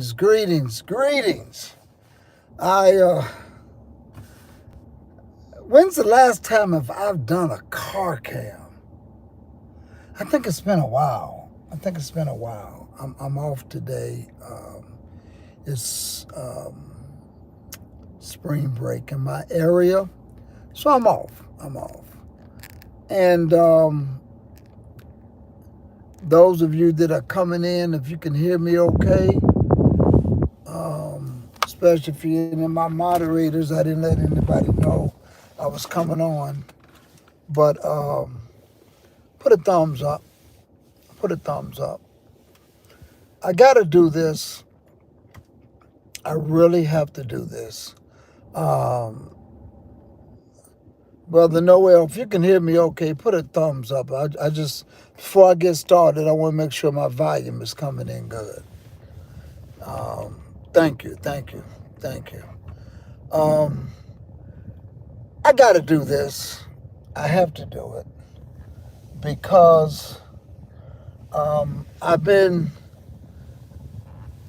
Greetings. I When's the last time have I've done a car cam? I think it's been a while. I'm off today. It's spring break in my area, so I'm off. And those of you that are coming in, if you can hear me okay. Especially if you're in my moderators, I didn't let anybody know I was coming on. But put a thumbs up. I got to do this. I really have to do this. Brother Noel, if you can hear me okay, put a thumbs up. I just, before I get started, I want to make sure my volume is coming in good. Thank you. I got to do this. I have to do it because I've been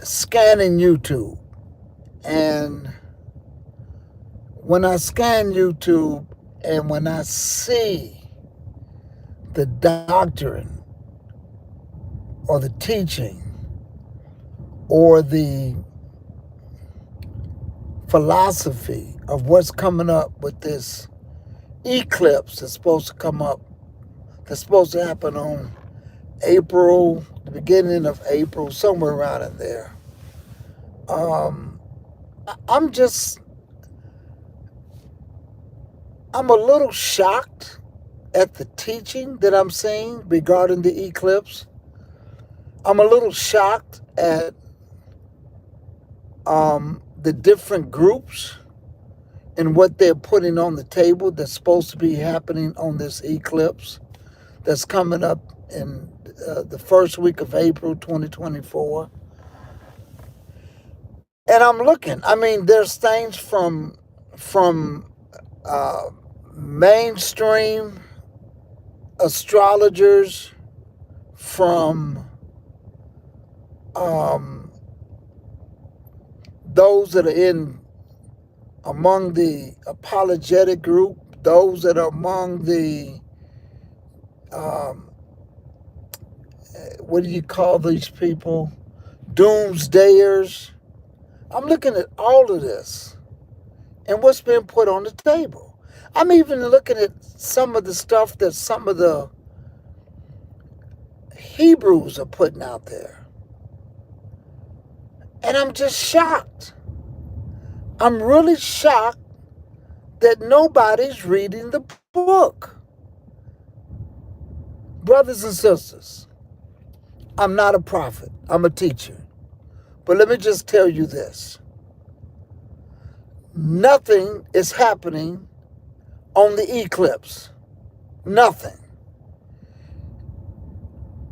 scanning YouTube, and when I scan YouTube and when I see the doctrine or the teaching or the philosophy of what's coming up with this eclipse that's supposed to come up, that's supposed to happen on April, the beginning of April, somewhere around in there. I'm a little shocked at the teaching that I'm seeing regarding the eclipse. I'm a little shocked at the different groups and what they're putting on the table that's supposed to be happening on this eclipse that's coming up in the first week of April 2024. And I'm looking. I mean, there's things from mainstream astrologers, from those that are in among the apologetic group, those that are among the what do you call these people? Doomsdayers. I'm looking at all of this and what's being put on the table. I'm even looking at some of the stuff that some of the Hebrews are putting out there. And I'm just shocked. I'm really shocked that nobody's reading the book. Brothers and sisters, I'm not a prophet. I'm a teacher. But let me just tell you this. Nothing is happening on the eclipse. Nothing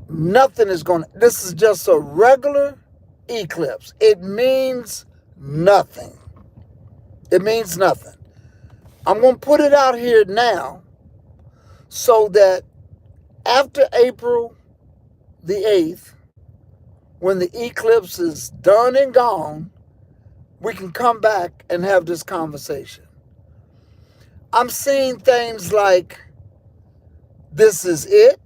is going to, this is just a regular eclipse. It means nothing. I'm going to put it out here now so that after April the 8th, when the eclipse is done and gone, we can come back and have this conversation. I'm seeing things like, this is it.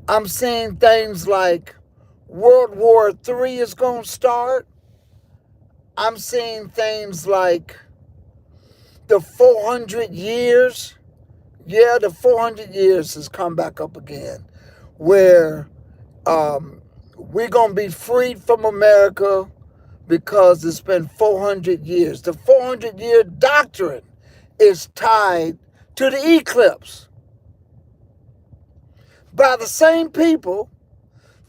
I'm seeing things like World War III is going to start. I'm seeing things like the 400 years. Yeah, the 400 years has come back up again, where we're going to be freed from America because it's been 400 years. The 400-year doctrine is tied to the eclipse by the same people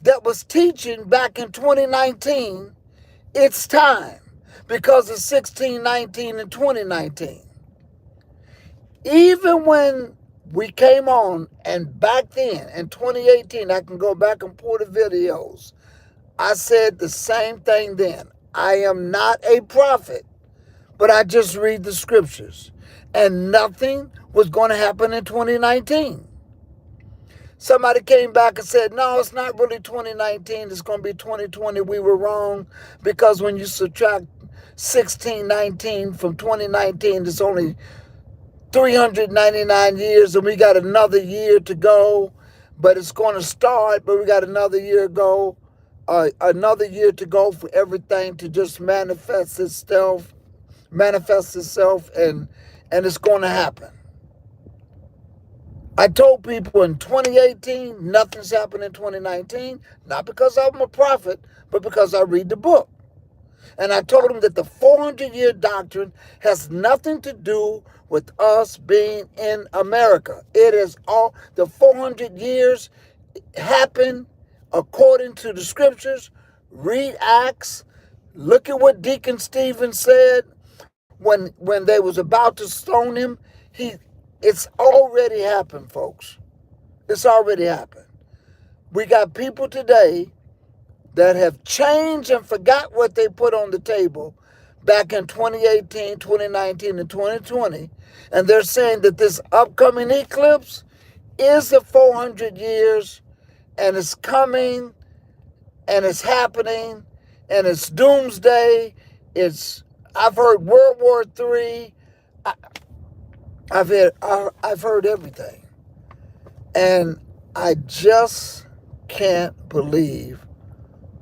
that was teaching back in 2019 it's time, because of 1619 and 2019. Even when we came on, and back then in 2018, I can go back and pull the videos, I said the same thing then. I am not a prophet, but I just read the scriptures. And nothing was going to happen in 2019. Somebody came back and said, no, it's not really 2019. It's going to be 2020. We were wrong because when you subtract 1619 from 2019, it's only 399 years and we got another year to go. But it's going to start, but we got another year to go. Another year to go for everything to just manifest itself, and it's going to happen. I told people in 2018, nothing's happened in 2019, not because I'm a prophet, but because I read the book. And I told them that the 400-year doctrine has nothing to do with us being in America. It is all, the 400 years happened according to the scriptures. Read Acts. Look at what Deacon Stephen said when they was about to stone him. It's already happened, folks. It's already happened. We got people today that have changed and forgot what they put on the table back in 2018, 2019, and 2020. And they're saying that this upcoming eclipse is the 400 years, and it's coming, and it's happening, and it's doomsday. I've heard World War III. I've heard everything. And I just can't believe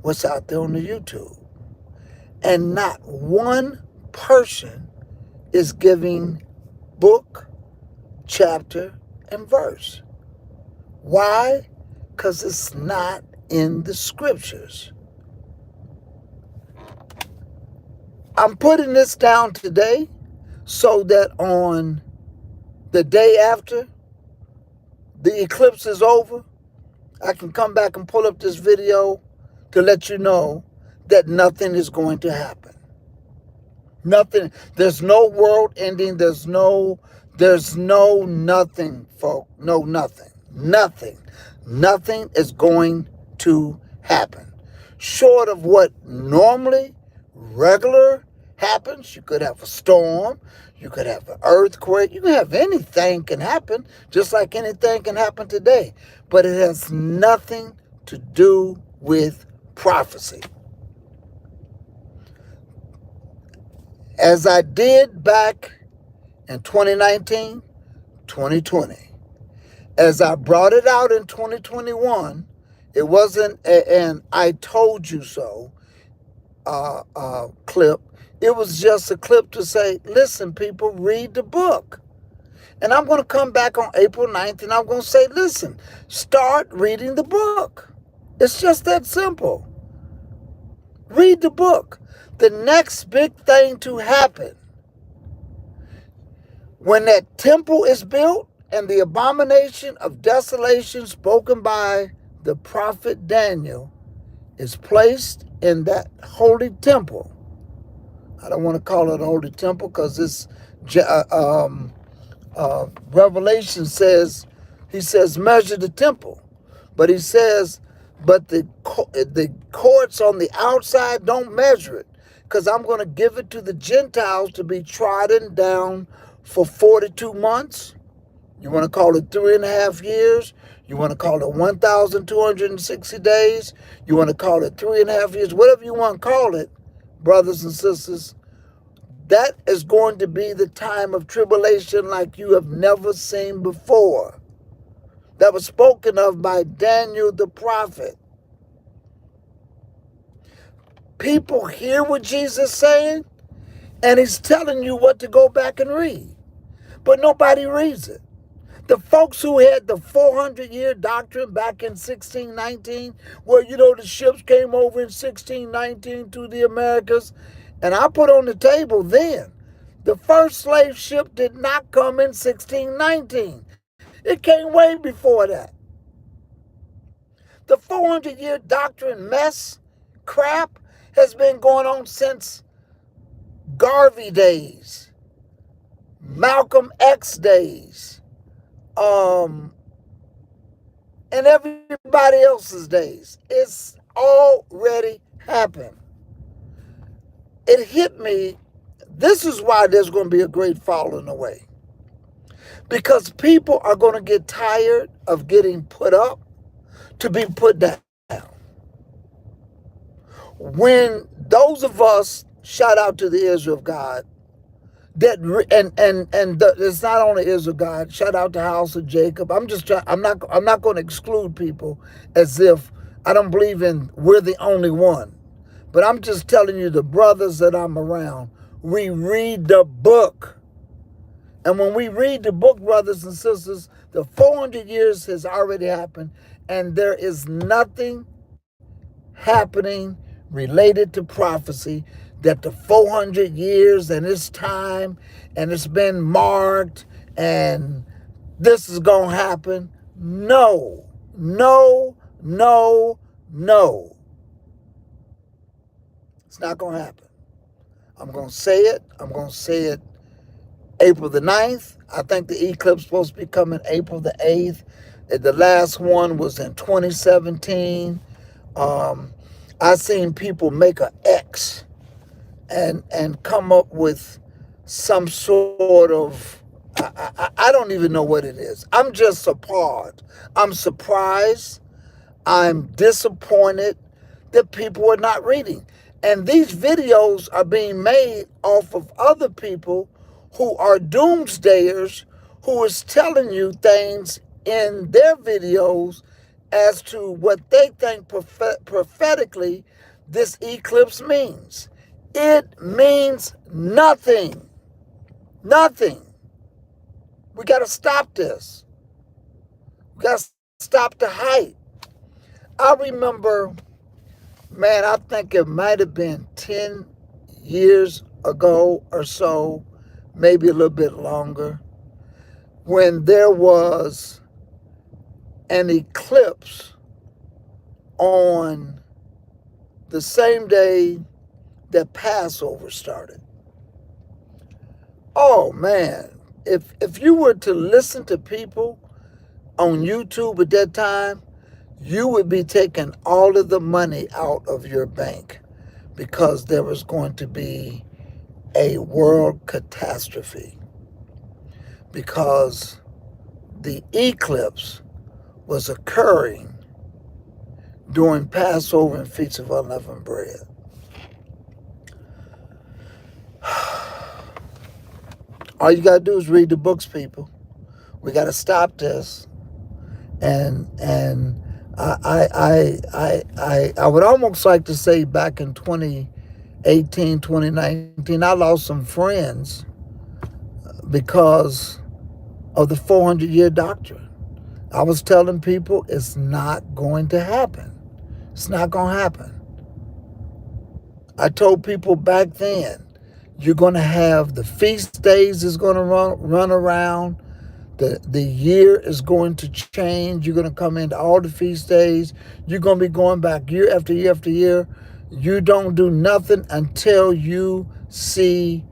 what's out there on the YouTube. And not one person is giving book, chapter, and verse. Why? Because it's not in the scriptures. I'm putting this down today so that on the day after the eclipse is over, I can come back and pull up this video to let you know that nothing is going to happen. Nothing. There's no world ending. There's no nothing, folks. No nothing. Nothing. Nothing is going to happen. Short of what normally, regular happens. You could have a storm. You could have an earthquake. You can have anything can happen, just like anything can happen today. But it has nothing to do with prophecy. As I did back in 2019, 2020, as I brought it out in 2021, it wasn't an I told you so clip. It was just a clip to say, listen, people, read the book. And I'm going to come back on April 9th and I'm going to say, listen, start reading the book. It's just that simple. Read the book. The next big thing to happen, when that temple is built and the abomination of desolation spoken by the prophet Daniel is placed in that holy temple. I don't want to call it a holy temple because this Revelation says, he says, measure the temple. But he says, but the courts on the outside, don't measure it, because I'm going to give it to the Gentiles to be trodden down for 42 months. You want to call it 3.5 years? You want to call it 1,260 days? You want to call it 3.5 years? Whatever you want to call it, brothers and sisters, that is going to be the time of tribulation like you have never seen before. That was spoken of by Daniel the prophet. People hear what Jesus is saying, and he's telling you what to go back and read. But nobody reads it. The folks who had the 400-year doctrine back in 1619, well, the ships came over in 1619 to the Americas, and I put on the table then, the first slave ship did not come in 1619. It came way before that. The 400-year doctrine mess, crap, has been going on since Garvey days, Malcolm X days, and everybody else's days. It's already happened. It hit me. This is why there's going to be a great falling away. Because people are going to get tired of getting put up to be put down. When those of us, shout out to the Israel of God, that it's not only Israel of God, shout out to House of Jacob. I'm not going to exclude people as if I don't believe in we're the only one. But I'm just telling you, the brothers that I'm around, we read the book. And when we read the book, brothers and sisters, the 400 years has already happened, and there is nothing happening related to prophecy that the 400 years and it's time and it's been marked and this is going to happen. No, no, no, no. It's not going to happen. I'm going to say it. I'm going to say it April the 9th. I think the eclipse is supposed to be coming April the 8th. The last one was in 2017. I seen people make an X and come up with some sort of, I don't even know what it is. I'm just appalled. I'm surprised. I'm disappointed that people are not reading. And these videos are being made off of other people who are doomsdayers, who is telling you things in their videos as to what they think prophetically this eclipse means. It means nothing. Nothing. We got to stop this. We got to stop the hype. I remember, man, I think it might have been 10 years ago or so, maybe a little bit longer, when there was an eclipse on the same day that Passover started. Oh man, if you were to listen to people on YouTube at that time, you would be taking all of the money out of your bank because there was going to be a world catastrophe, because the eclipse was occurring during Passover and Feast of Unleavened Bread. All you got to do is read the books, people. We got to stop this. And I would almost like to say back in 2018, 2019, I lost some friends because of the 400-year doctrine. I was telling people it's not going to happen. It's not going to happen. I told people back then, you're going to have the feast days is going to run around. The year is going to change. You're going to come into all the feast days. You're going to be going back year after year after year. You don't do nothing until you see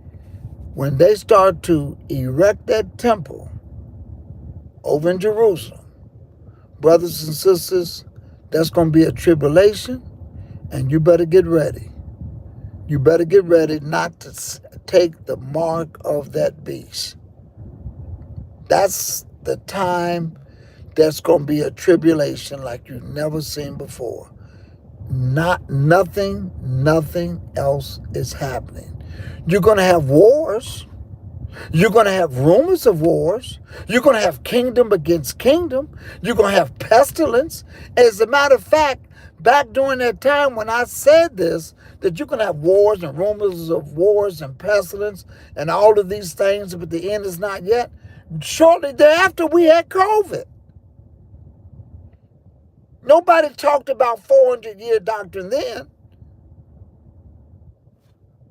when they start to erect that temple over in Jerusalem. Brothers and sisters, that's going to be a tribulation, and you better get ready. You better get ready not to take the mark of that beast. That's the time that's going to be a tribulation like you've never seen before. Nothing else is happening. You're going to have wars. You're going to have rumors of wars. You're going to have kingdom against kingdom. You're going to have pestilence. As a matter of fact, back during that time when I said this, that you're going to have wars and rumors of wars and pestilence and all of these things, but the end is not yet. Shortly thereafter, we had COVID. Nobody talked about 400-year doctrine then.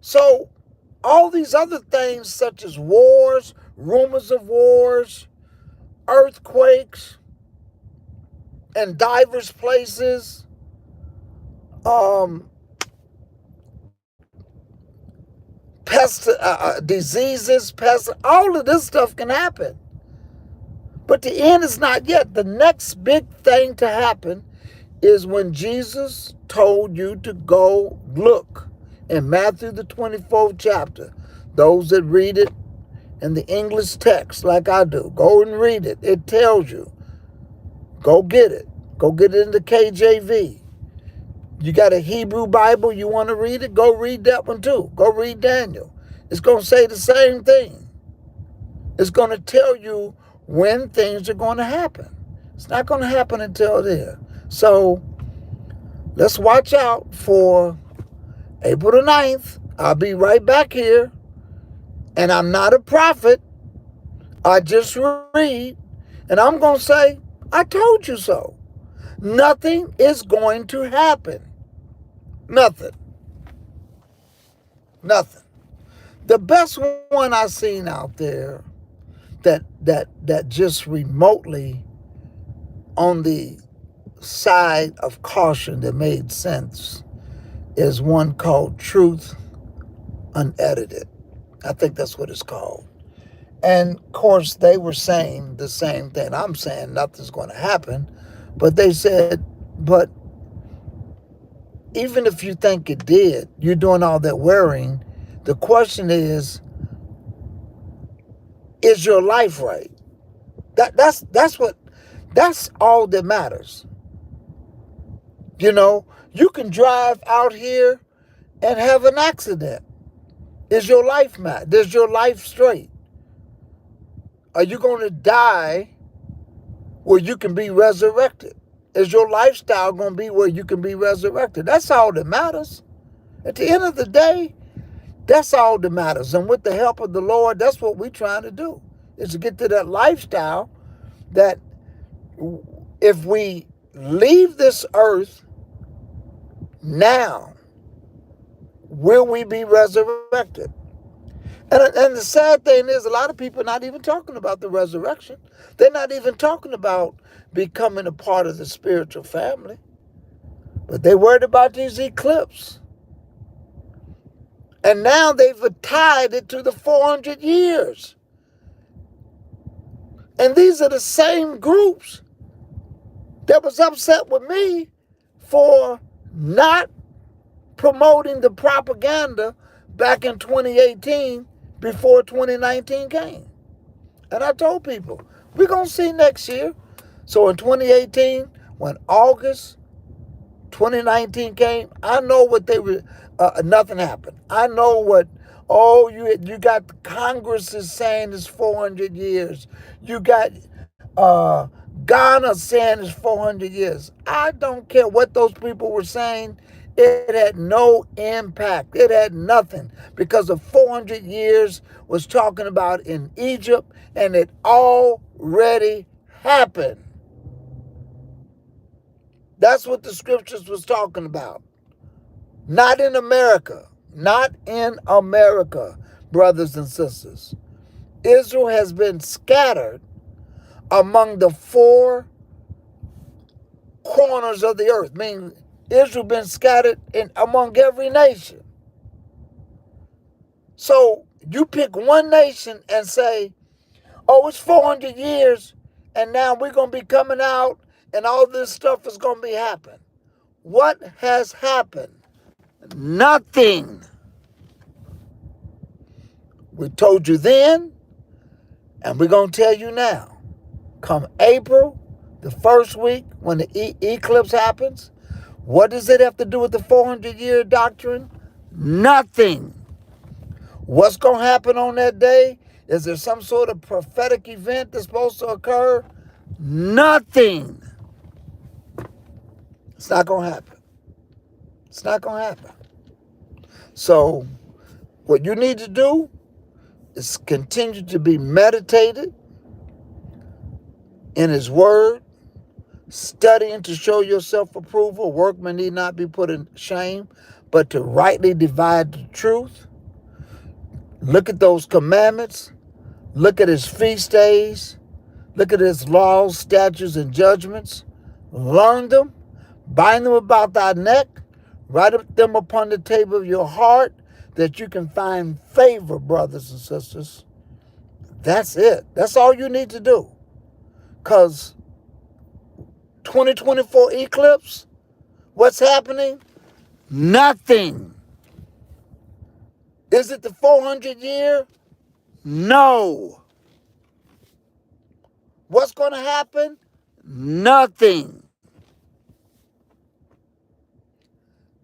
So all these other things such as wars, rumors of wars, earthquakes in diverse places, diseases, all of this stuff can happen. But the end is not yet. The next big thing to happen is when Jesus told you to go look in Matthew the 24th chapter. Those that read it in the English text like I do, go and read it. It tells you Go get it. Go get it in the KJV. You got a Hebrew Bible, you want to read it? Go read that one too. Go read Daniel. It's going to say the same thing. It's going to tell you when things are going to happen. It's not going to happen until then. So let's watch out for April the 9th. I'll be right back here. And I'm not a prophet. I just read. And I'm going to say, I told you so. Nothing is going to happen. Nothing. Nothing. The best one I've seen out there that just remotely on the side of caution that made sense is one called Truth Unedited. I think that's what it's called. And of course, they were saying the same thing. I'm saying nothing's going to happen. But they said, but even if you think it did, you're doing all that worrying. The question is your life right? That's all that matters. You know, you can drive out here and have an accident. Is your life mad? Is your life straight? Are you going to die where you can be resurrected? Is your lifestyle going to be where you can be resurrected? That's all that matters. At the end of the day, that's all that matters. And with the help of the Lord, that's what we're trying to do, is to get to that lifestyle that if we leave this earth now, will we be resurrected? And the sad thing is, a lot of people are not even talking about the resurrection. They're not even talking about becoming a part of the spiritual family. But they worried about these eclipses. And now they've tied it to the 400 years. And these are the same groups that was upset with me for not promoting the propaganda back in 2018 before 2019 came. And I told people, we're going to see next year. So in 2018, when August 2019 came, I know what they were, nothing happened. I know what, you got the Congress is saying it's 400 years. You got Ghana saying it's 400 years. I don't care what those people were saying. It had no impact. It had nothing, because the 400 years was talking about in Egypt, and it already happened. That's what the scriptures was talking about. Not in America. Not in America, brothers and sisters. Israel has been scattered among the four corners of the earth, meaning Israel been scattered among every nation. So you pick one nation and say, oh, it's 400 years, and now we're going to be coming out, and all this stuff is going to be happening. What has happened? Nothing. We told you then, and we're going to tell you now. Come April, the first week, when the eclipse happens, what does it have to do with the 400-year doctrine? Nothing. What's going to happen on that day? Is there some sort of prophetic event that's supposed to occur? Nothing. It's not going to happen. It's not going to happen. So what you need to do is continue to be meditated in His Word, studying to show yourself approval. Workmen need not be put in shame, but to rightly divide the truth. Look at those commandments. Look at His feast days. Look at His laws, statutes, and judgments. Learn them. Bind them about thy neck. Write them upon the table of your heart, that you can find favor, brothers and sisters. That's it. That's all you need to do. Because 2024 eclipse, what's happening? Nothing. Is it the 400 year? No. What's going to happen? nothing.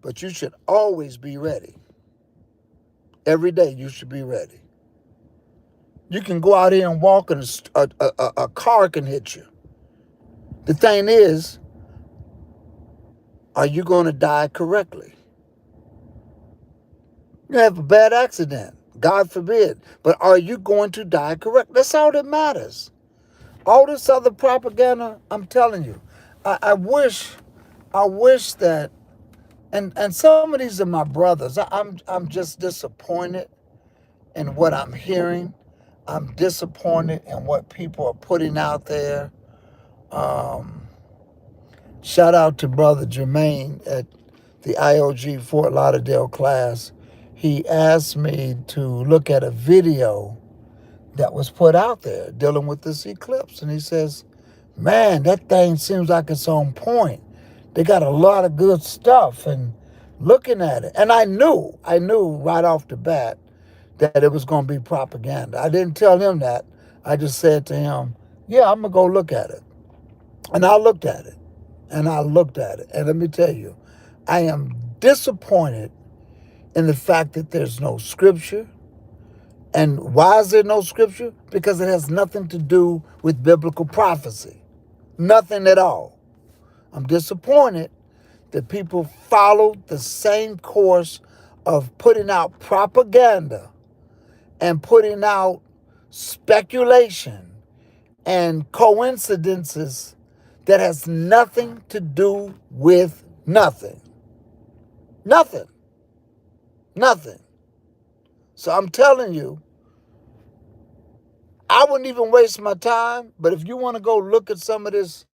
But you should always be ready. Every day you should be ready. You can go out here and walk and a car can hit you. The thing is, are you going to die correctly? You have a bad accident, God forbid. But are you going to die correctly? That's all that matters. All this other propaganda, I'm telling you, I wish that, and some of these are my brothers. I'm just disappointed in what I'm hearing. I'm disappointed in what people are putting out there. Shout out to Brother Jermaine at the IOG Fort Lauderdale class. He asked me to look at a video that was put out there dealing with this eclipse. And he says, man, that thing seems like it's on point. They got a lot of good stuff. And looking at it, and I knew right off the bat that it was going to be propaganda. I didn't tell him that. I just said to him, yeah, I'm going to go look at it. And I looked at it. And let me tell you, I am disappointed in the fact that there's no scripture. And why is there no scripture? Because it has nothing to do with biblical prophecy. Nothing at all. I'm disappointed that people followed the same course of putting out propaganda and putting out speculation and coincidences that has nothing to do with nothing. Nothing. So I'm telling you, I wouldn't even waste my time, but if you want to go look at some of this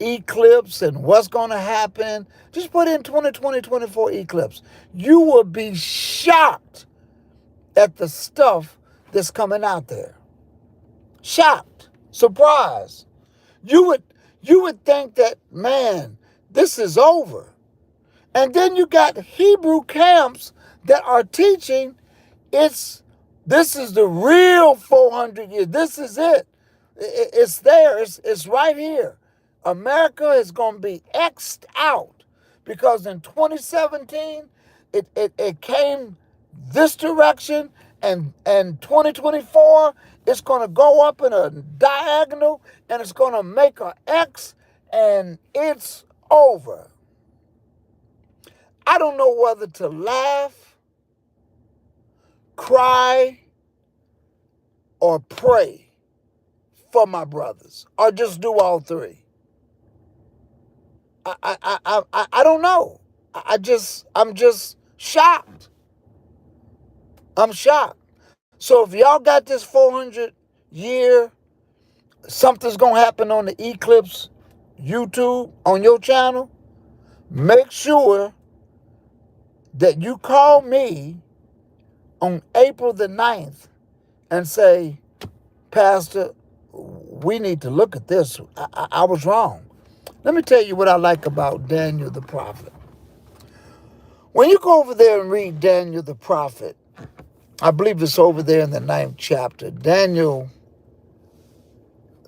eclipse and what's going to happen, just put in 2020-24 eclipse. You will be shocked at the stuff that's coming out there. Shocked. Surprised. You would think that, man, this is over. And then you got Hebrew camps that are teaching this is the real 400 years. This is it. It's there. It's right here. America is going to be X'd out because in 2017, it came this direction, and 2024, it's going to go up in a diagonal, and it's going to make an X, and it's over. I don't know whether to laugh, cry, or pray for my brothers, or just do all three. I don't know. I'm just shocked. I'm shocked. So if y'all got this 400 year, something's going to happen on the Eclipse YouTube on your channel, make sure that you call me on April the 9th and say, Pastor, we need to look at this. I was wrong. Let me tell you what I like about Daniel the prophet. When you go over there and read Daniel the prophet, I believe it's over there in the 9th chapter, Daniel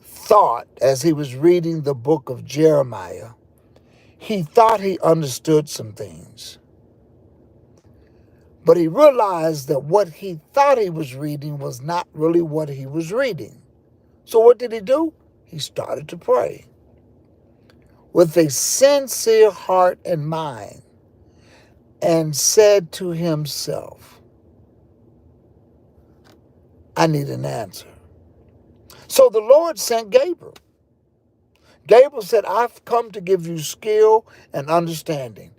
thought, as he was reading the book of Jeremiah, he thought he understood some things. But he realized that what he thought he was reading was not really what he was reading. So what did he do? He started to pray with a sincere heart and mind and said to himself, I need an answer. So the Lord sent Gabriel. Gabriel said, I've come to give you skill and understanding,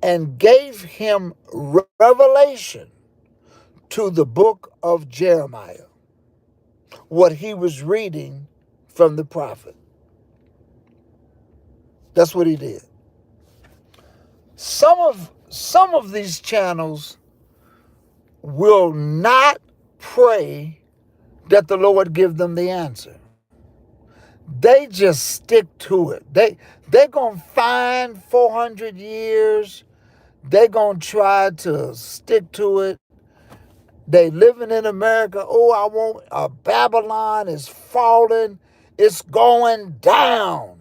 and gave him revelation to the book of Jeremiah, what he was reading from the prophet. That's what he did. Some of these channels will not pray that the Lord give them the answer. They just stick to it. They're going to find 400 years. They're going to try to stick to it. They living in America. Oh, Babylon is falling. It's going down.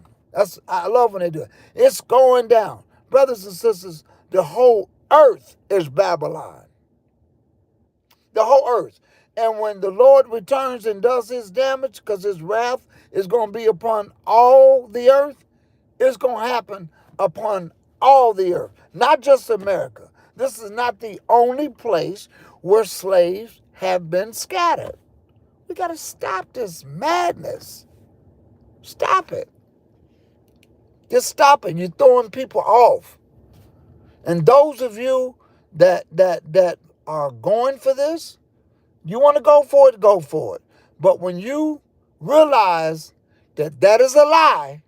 I love when they do it. It's going down. Brothers and sisters, the whole earth is Babylon. The whole earth. And when the Lord returns and does his damage, because his wrath is going to be upon all the earth, it's going to happen upon all the earth, not just America. This is not the only place where slaves have been scattered. We got to stop this madness. Stop it. Just stop it. You're throwing people off. And those of you that are going for this, you want to go for it, go for it. But when you realize that that is a lie,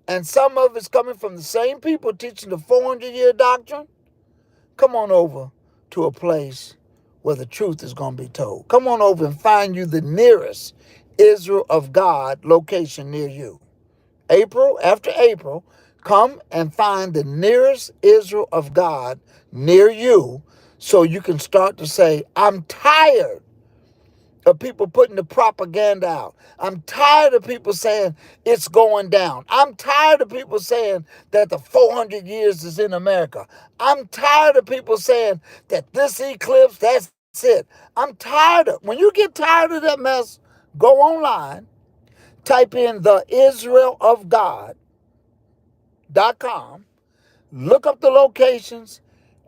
and some of it's coming from the same people teaching the 400-year doctrine, come on over to a place where the truth is going to be told. Come on over and find you the nearest Israel of God location near you. After April, come and find the nearest Israel of God near you so you can start to say, I'm tired of people putting the propaganda out. I'm tired of people saying it's going down. I'm tired of people saying that the 400 years is in America. I'm tired of people saying that this eclipse, that's it. I'm tired of, when you get tired of that mess, go online, type in the Israel of God.com, look up the locations,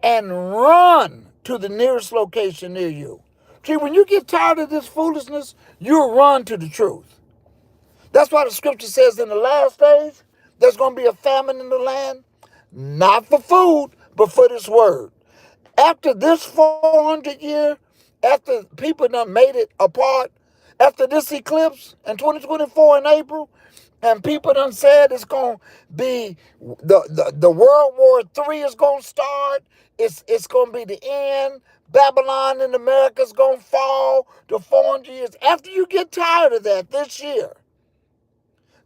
and run to the nearest location near you. See, when you get tired of this foolishness, you'll run to the truth. That's why the scripture says in the last days, there's going to be a famine in the land, not for food, but for this word. After this 400 year, after people done made it apart, after this eclipse in 2024 in April, and people done said it's going to be, the World War III is going to start, it's going to be the end, Babylon in America is going to fall to 400 years. After you get tired of that this year,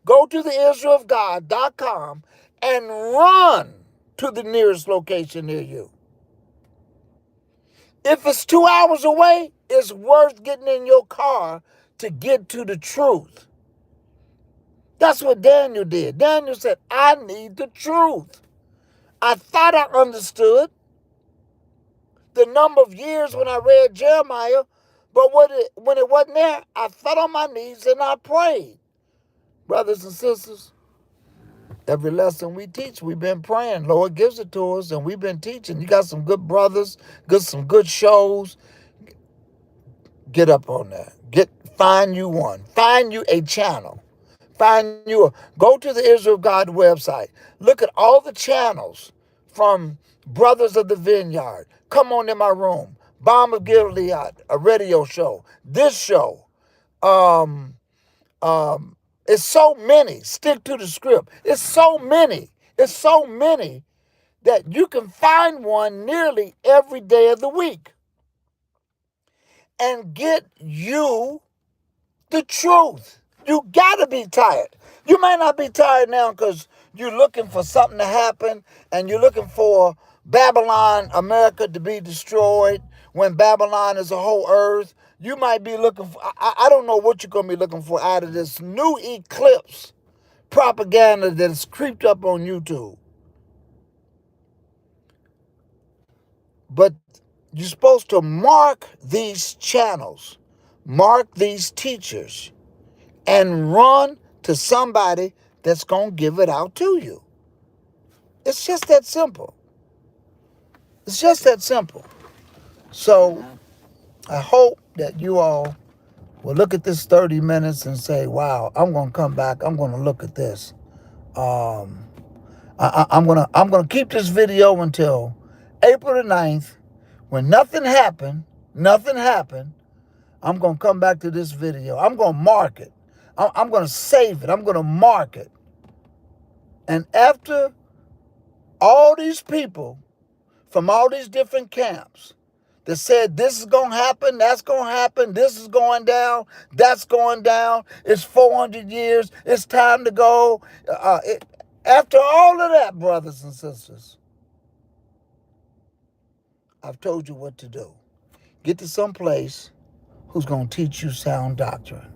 go to the IsraelofGod.com and run to the nearest location near you. If it's 2 hours away, it's worth getting in your car to get to the truth. That's what Daniel did. Daniel said, I need the truth. I thought I understood the number of years when I read Jeremiah, but when it wasn't there, I fell on my knees and I prayed. Brothers and sisters, every lesson we teach, we've been praying. Lord gives it to us, and we've been teaching. You got some good brothers, some good shows. Get up on that. Find you one. Find you a channel. Go to the Israel of God website. Look at all the channels from Brothers of the Vineyard. Come on in my room. Bomb of Gilead, a radio show. This show. It's so many. Stick to the script. It's so many. That you can find one nearly every day of the week. And get you the truth. You gotta be tired. You might not be tired now because you're looking for something to happen and you're looking for Babylon, America to be destroyed when Babylon is a whole earth. You might be looking for, I don't know what you're going to be looking for out of this new eclipse propaganda that's creeped up on YouTube. But you're supposed to mark these channels, mark these teachers, and run to somebody that's going to give it out to you. It's just that simple. It's just that simple. So I hope that you all will look at this 30 minutes and say, wow, I'm going to come back. I'm going to look at this. I'm going to keep this video until April the 9th. When nothing happened, I'm going to come back to this video. I'm going to mark it. I'm going to save it. I'm going to mark it. And after all these people from all these different camps that said this is going to happen, that's going to happen, this is going down, that's going down, it's 400 years, it's time to go. After all of that, brothers and sisters, I've told you what to do. Get to some place who's going to teach you sound doctrine.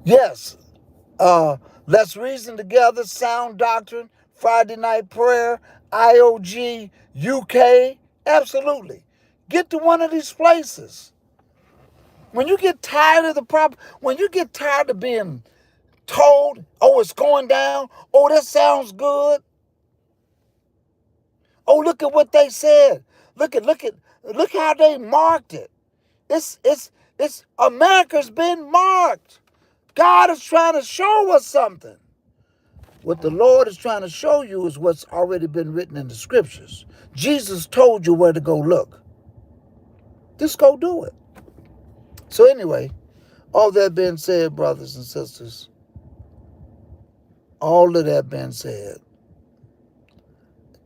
Yes, Let's Reason Together, Sound Doctrine, Friday Night Prayer, IOG, UK. Absolutely. Get to one of these places. When you get tired of the problem, when you get tired of being told, oh, it's going down, oh, that sounds good. Oh, look at what they said. Look how they marked it. It's America's been marked. God is trying to show us something. What the Lord is trying to show you is what's already been written in the scriptures. Jesus told you where to go look. Just go do it. So anyway, all that being said, brothers and sisters, all of that being said,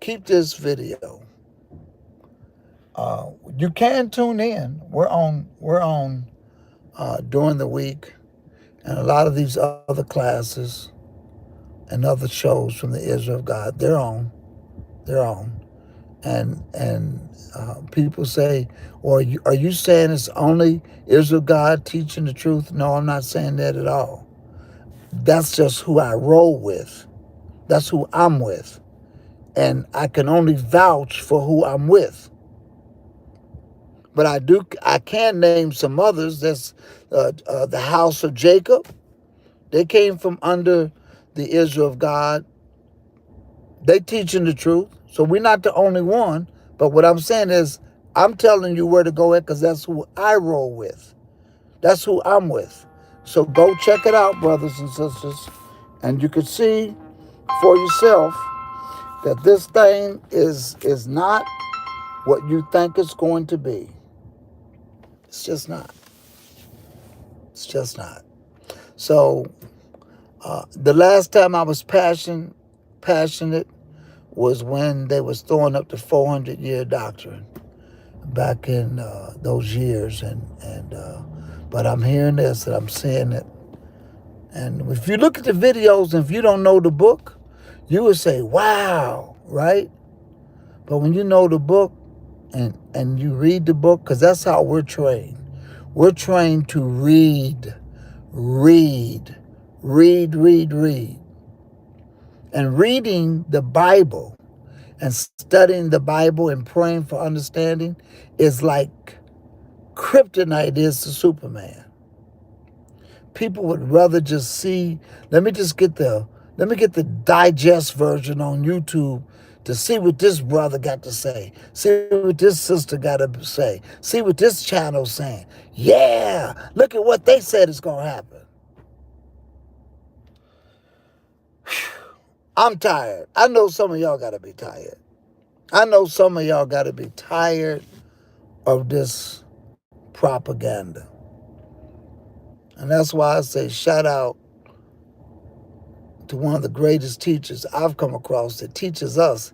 keep this video. You can tune in. We're on during the week, and a lot of these other classes and other shows from the Israel of God, they're on. And people say, well, are you saying it's only Israel of God teaching the truth? No, I'm not saying that at all. That's just who I roll with. That's who I'm with. And I can only vouch for who I'm with. But I can name some others. That's the house of Jacob. They came from under the Israel of God. They teaching the truth. So we're not the only one. But what I'm saying is, I'm telling you where to go at because that's who I roll with. That's who I'm with. So go check it out, brothers and sisters. And you can see for yourself that this thing is not what you think it's going to be. It's just not. It's just not. So the last time I was passionate was when they was throwing up the 400-year doctrine back in those years. But I'm hearing this and I'm seeing it. And if you look at the videos and if you don't know the book, you would say, wow, right? But when you know the book and you read the book, because that's how we're trained. We're trained to read. And reading the Bible and studying the Bible and praying for understanding is like kryptonite is to Superman. People would rather just see, let me get the digest version on YouTube to see what this brother got to say, see what this sister got to say, see what this channel's saying. Yeah, look at what they said is going to happen. I'm tired. I know some of y'all got to be tired. I know some of y'all got to be tired of this propaganda. And that's why I say shout out to one of the greatest teachers I've come across that teaches us.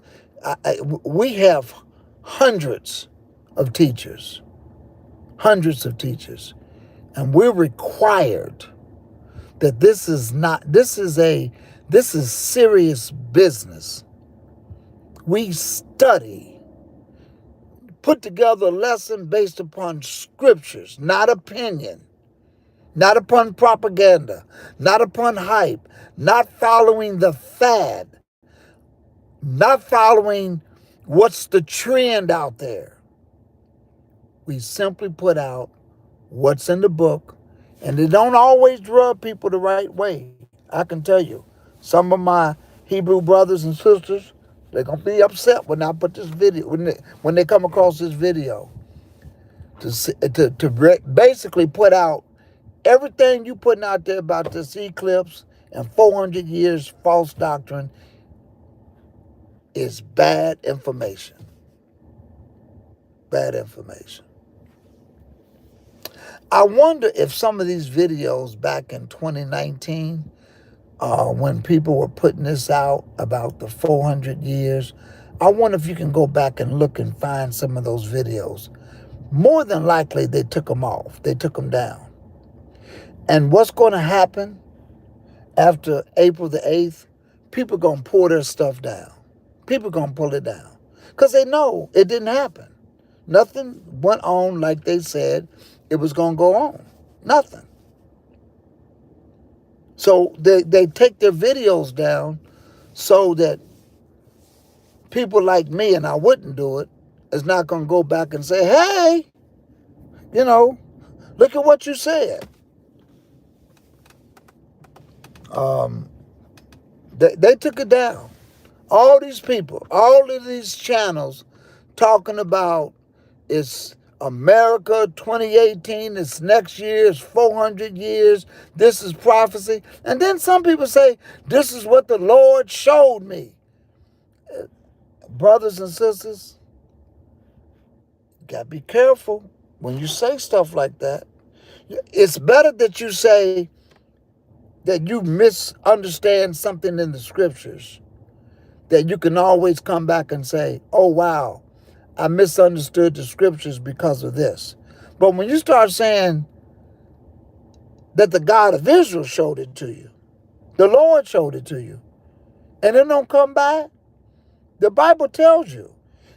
We have hundreds of teachers, and we're required that this is serious business. We study, put together a lesson based upon scriptures, not opinion. Not upon propaganda, not upon hype, not following the fad, not following what's the trend out there. We simply put out what's in the book, and they don't always rub people the right way. I can tell you, some of my Hebrew brothers and sisters, they're going to be upset when I put this video, when they come across this video, to basically put out everything you putting out there about this Eclipse and 400 years false doctrine is bad information. Bad information. I wonder if some of these videos back in 2019, when people were putting this out about the 400 years, I wonder if you can go back and look and find some of those videos. More than likely, they took them off. They took them down. And what's going to happen after April the 8th? People going to pull their stuff down. People going to pull it down. Because they know it didn't happen. Nothing went on like they said it was going to go on. Nothing. So they take their videos down so that people like me, and I wouldn't do it, is not going to go back and say, hey, look at what you said. They took it down. All these people, all of these channels talking about it's America 2018, it's next year, it's 400 years, this is prophecy. And then some people say, this is what the Lord showed me. Brothers and sisters, you got to be careful when you say stuff like that. It's better that you say that you misunderstand something in the scriptures, that you can always come back and say, oh, wow, I misunderstood the scriptures because of this. But when you start saying that the God of Israel showed it to you, the Lord showed it to you, and it don't come back, the Bible tells you,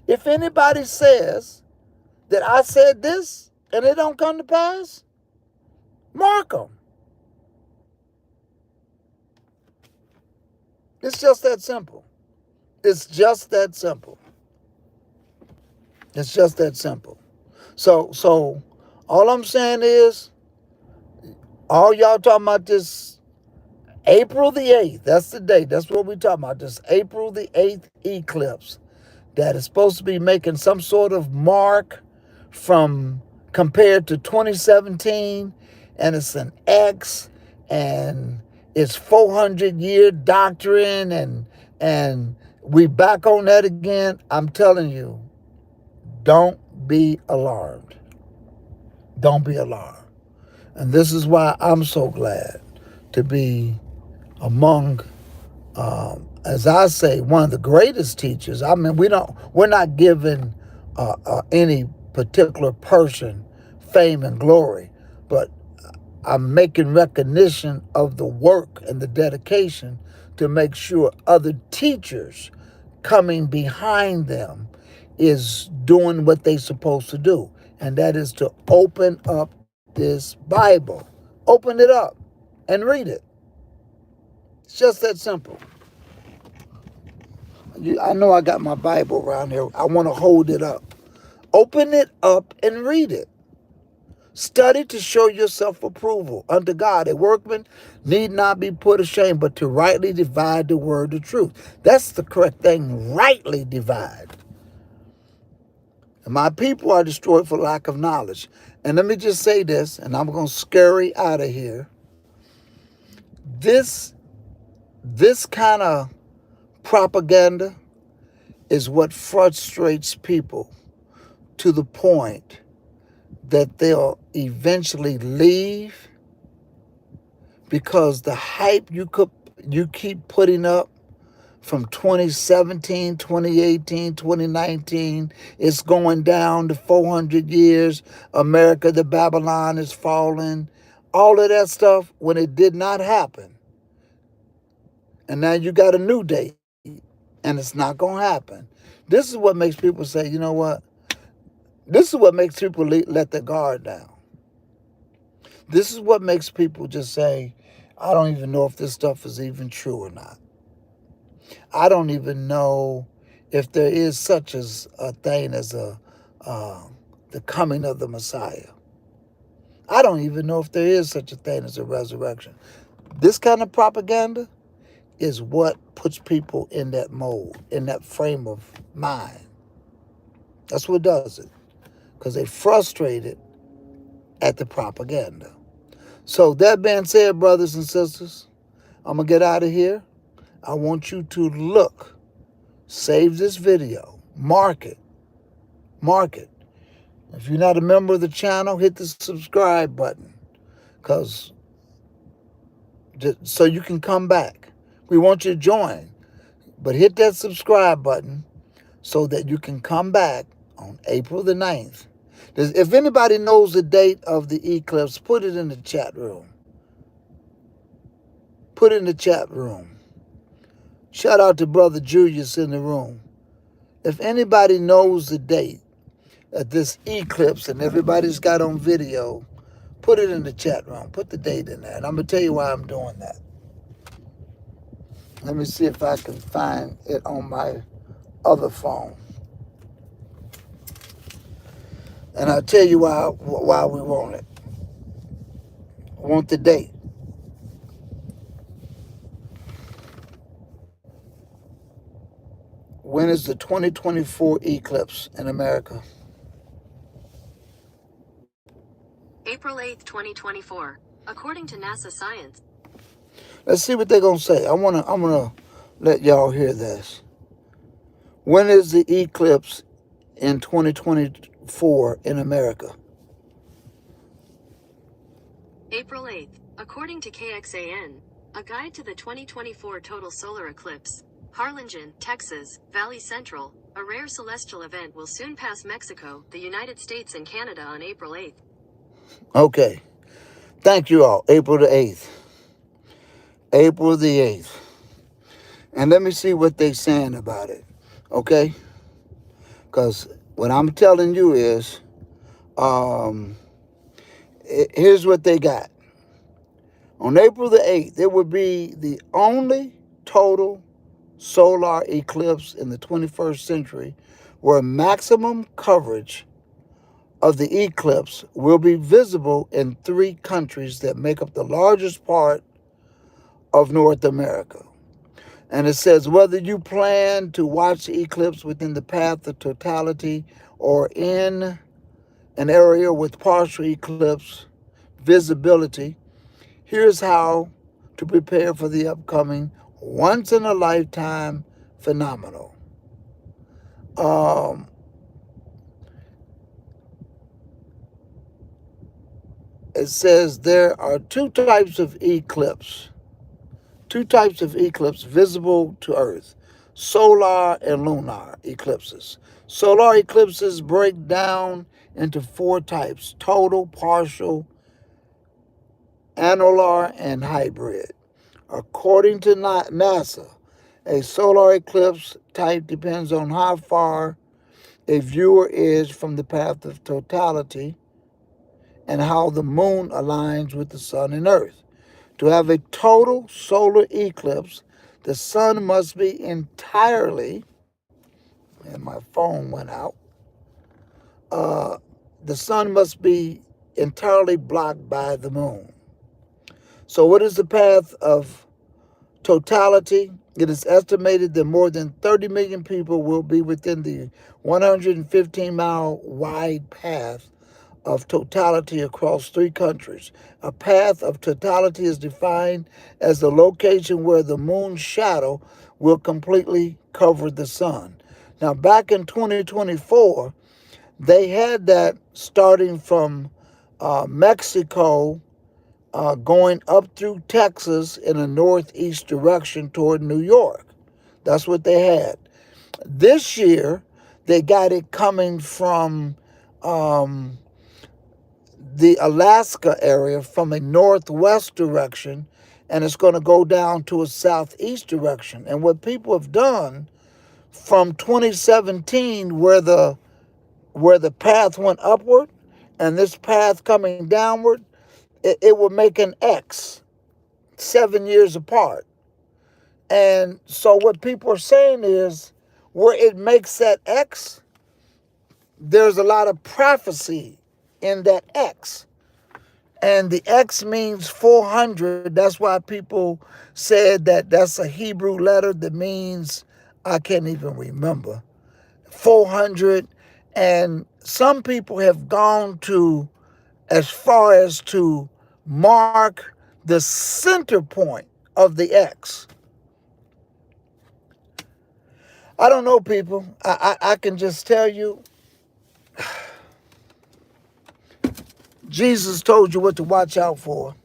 if anybody says that I said this and it don't come to pass, mark them. It's just that simple. It's just that simple. It's just that simple. So all I'm saying is, all y'all talking about this April the 8th, that's the date, that's what we're talking about, this April the 8th eclipse that is supposed to be making some sort of mark from compared to 2017, and it's an X, and it's 400-year doctrine, and we back on that again. I'm telling you, don't be alarmed. Don't be alarmed. And this is why I'm so glad to be among, as I say, one of the greatest teachers. I mean, we're not giving any particular person fame and glory, but I'm making recognition of the work and the dedication to make sure other teachers coming behind them is doing what they're supposed to do, and that is to open up this Bible. Open it up and read it. It's just that simple. I know I got my Bible around here. I want to hold it up. Open it up and read it. Study to show yourself approval unto God. A workman need not be put ashamed, but to rightly divide the word of truth. That's the correct thing, rightly divide. And my people are destroyed for lack of knowledge. And let me just say this, and I'm going to scurry out of here. This kind of propaganda is what frustrates people to the point that they'll eventually leave, because the hype you keep putting up from 2017, 2018, 2019, it's going down to 400 years. America, the Babylon is falling. All of that stuff when it did not happen. And now you got a new date, and it's not going to happen. This is what makes people say, you know what? This is what makes people let their guard down. This is what makes people just say, I don't even know if this stuff is even true or not. I don't even know if there is such as a thing as the coming of the Messiah. I don't even know if there is such a thing as a resurrection. This kind of propaganda is what puts people in that mode, in that frame of mind. That's what does it. Because they're frustrated at the propaganda. So that being said, brothers and sisters, I'm going to get out of here. I want you to look, save this video, mark it. If you're not a member of the channel, hit the subscribe button, so you can come back. We want you to join, but hit that subscribe button so that you can come back on April the 9th. If anybody knows the date of the eclipse, put it in the chat room. Put it in the chat room. Shout out to Brother Julius in the room. If anybody knows the date of this eclipse and everybody's got on video, put it in the chat room. Put the date in there. And I'm going to tell you why I'm doing that. Let me see if I can find it on my other phone. And I'll tell you why we want it. I want the date. When is the 2024 eclipse in America? April 8th, 2024. According to NASA science. Let's see what they're gonna say. I'm gonna let y'all hear this. When is the eclipse in 2024 in America? April 8th. According to KXAN, a guide to the 2024 total solar eclipse. Harlingen, Texas, Valley Central. A rare celestial event will soon pass Mexico, the United States, and Canada on April 8th. Okay. Thank you all. April the 8th. April the 8th. And let me see what they're saying about it. Okay? Because what I'm telling you is, here's what they got. On April the 8th, it would be the only total solar eclipse in the 21st century where maximum coverage of the eclipse will be visible in 3 countries that make up the largest part of North America. And it says whether you plan to watch the eclipse within the path of totality or in an area with partial eclipse visibility, here's how to prepare for the upcoming once-in-a-lifetime phenomenon. It says there are two types of eclipse visible to Earth: solar and lunar eclipses. Solar eclipses break down into 4 types: total, partial, annular, and hybrid. According to NASA, a solar eclipse type depends on how far a viewer is from the path of totality and how the moon aligns with the sun and earth. To have a total solar eclipse, the sun must be entirely, and my phone went out, the sun must be entirely blocked by the moon. So what is the path of totality? It is estimated that more than 30 million people will be within the 115-mile wide path of totality across 3 countries. A path of totality is defined as the location where the moon's shadow will completely cover the sun. Now, back in 2024, they had that starting from Mexico, going up through Texas in a northeast direction toward New York. That's what they had. This year, they got it coming from the Alaska area from a northwest direction, and it's going to go down to a southeast direction. And what people have done from 2017, where the path went upward, and this path coming downward, it will make an X 7 years apart. And so what people are saying is, where it makes that X, there's a lot of prophecy in that X. And the X means 400. That's why people said that that's a Hebrew letter that means, I can't even remember, 400. And some people have gone to as far as to mark the center point of the X. I don't know, people. I can just tell you, Jesus told you what to watch out for.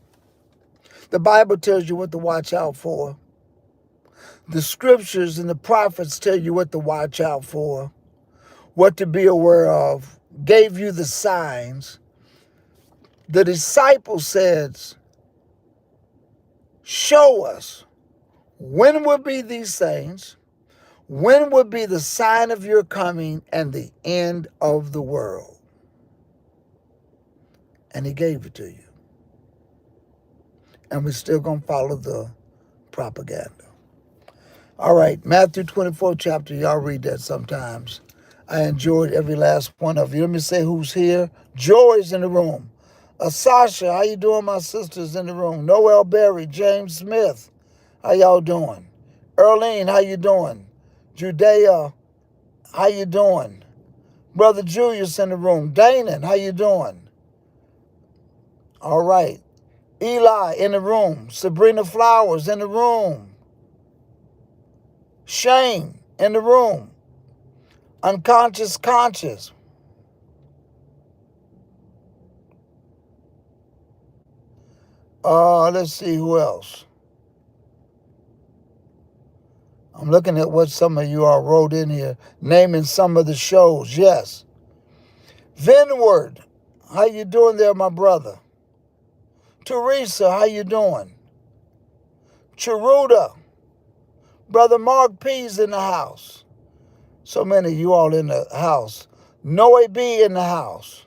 The Bible tells you what to watch out for. The scriptures and the prophets tell you what to watch out for, what to be aware of, gave you the signs. The disciples said, show us when will be these things, when will be the sign of your coming and the end of the world. And he gave it to you. And we're still going to follow the propaganda. All right, Matthew 24 chapter. Y'all read that sometimes. I enjoyed every last one of you. Let me say who's here. Joy's in the room. Sasha, how you doing? My sister's in the room. Noel Berry, James Smith, how y'all doing? Earlene, how you doing? Judea, how you doing? Brother Julius in the room. Danon, how you doing? All right. Eli in the room. Sabrina Flowers in the room. Shane in the room. Unconscious Conscious. Let's see who else. I'm looking at what some of you all wrote in here, naming some of the shows. Yes. Vinward, how you doing there, my brother? Teresa, how you doing? Chiruta, Brother Mark P's in the house. So many of you all in the house. Noe B in the house.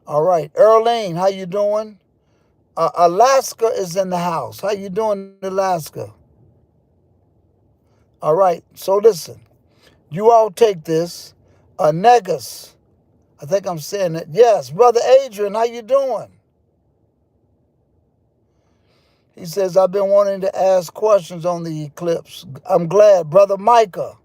All right. Earlene, how you doing? Alaska is in the house. How you doing, Alaska? All right. So listen. You all take this. Negus. I think I'm saying it. Yes. Brother Adrian, how you doing? He says, I've been wanting to ask questions on the eclipse. I'm glad. Brother Micah.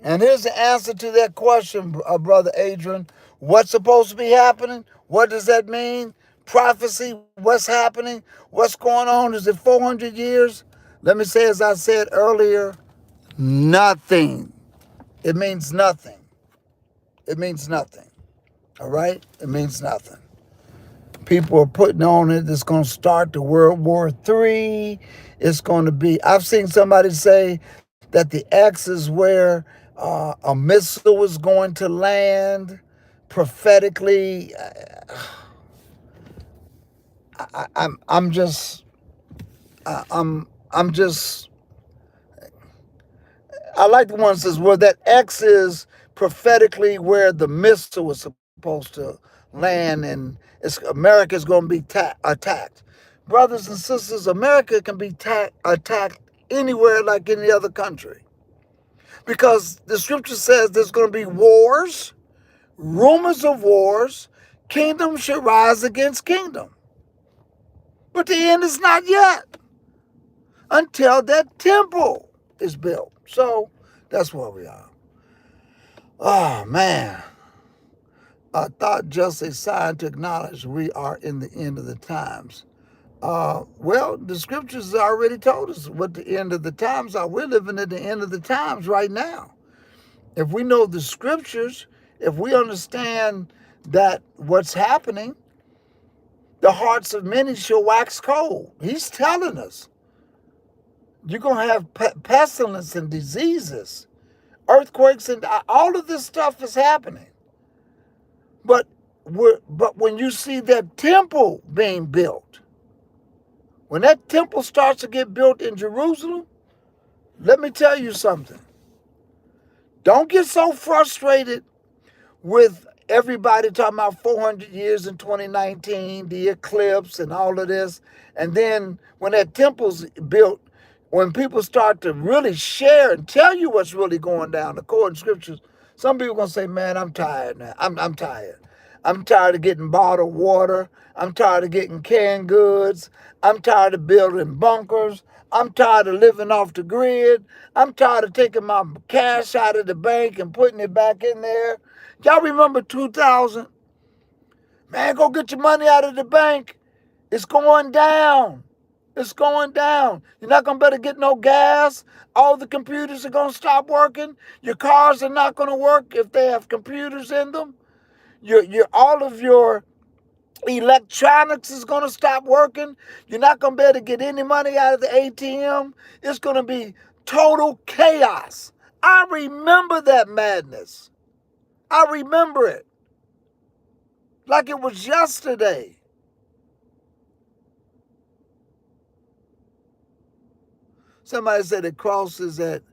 And here's the answer to that question, Brother Adrian. What's supposed to be happening? What does that mean? Prophecy, what's happening? What's going on? Is it 400 years? Let me say, as I said earlier, nothing. It means nothing. It means nothing. All right? It means nothing. People are putting on it. It's going to start the World War III. It's going to be, I've seen somebody say that the X is where a missile is going to land prophetically. I'm just, I like the one that says, well, that X is prophetically where the missile is supposed to land, and America's going to be attacked. Brothers and sisters, America can be attacked anywhere like any other country. Because the scripture says there's going to be wars, rumors of wars, kingdom should rise against kingdom. But the end is not yet until that temple is built. So that's where we are. Oh, man. I thought just a sign to acknowledge we are in the end of the times. Well, the scriptures already told us what the end of the times are. We're living at the end of the times right now. If we know the scriptures, if we understand that what's happening, the hearts of many shall wax cold. He's telling us. You're going to have pestilence and diseases, earthquakes, and all of this stuff is happening. But when you see that temple being built, when that temple starts to get built in Jerusalem, let me tell you something. Don't get so frustrated with everybody talking about 400 years in 2019, the eclipse and all of this. And then when that temple's built, when people start to really share and tell you what's really going down according to scriptures, some people are going to say, man, I'm tired now. I'm tired. I'm tired of getting bottled water. I'm tired of getting canned goods. I'm tired of building bunkers. I'm tired of living off the grid. I'm tired of taking my cash out of the bank and putting it back in there. Y'all remember 2000? Man, go get your money out of the bank. It's going down. It's going down. You're not going to better get no gas. All the computers are going to stop working. Your cars are not going to work if they have computers in them. All of your electronics is going to stop working. You're not going to be able to get any money out of the ATM. It's going to be total chaos. I remember that madness. I remember it like it was yesterday. Somebody said it crosses at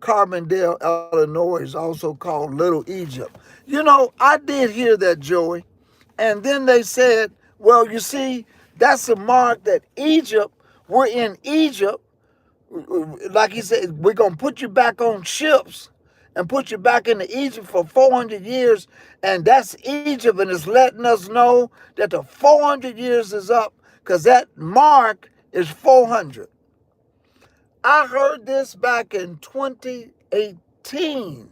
Carbondale, Illinois, is also called Little Egypt. You know, I did hear that, Joey. And then they said, well, you see, that's a mark that Egypt, we're in Egypt, like he said, we're going to put you back on ships and put you back into Egypt for 400 years. And that's Egypt. And it's letting us know that the 400 years is up because that mark is 400. I heard this back in 2018.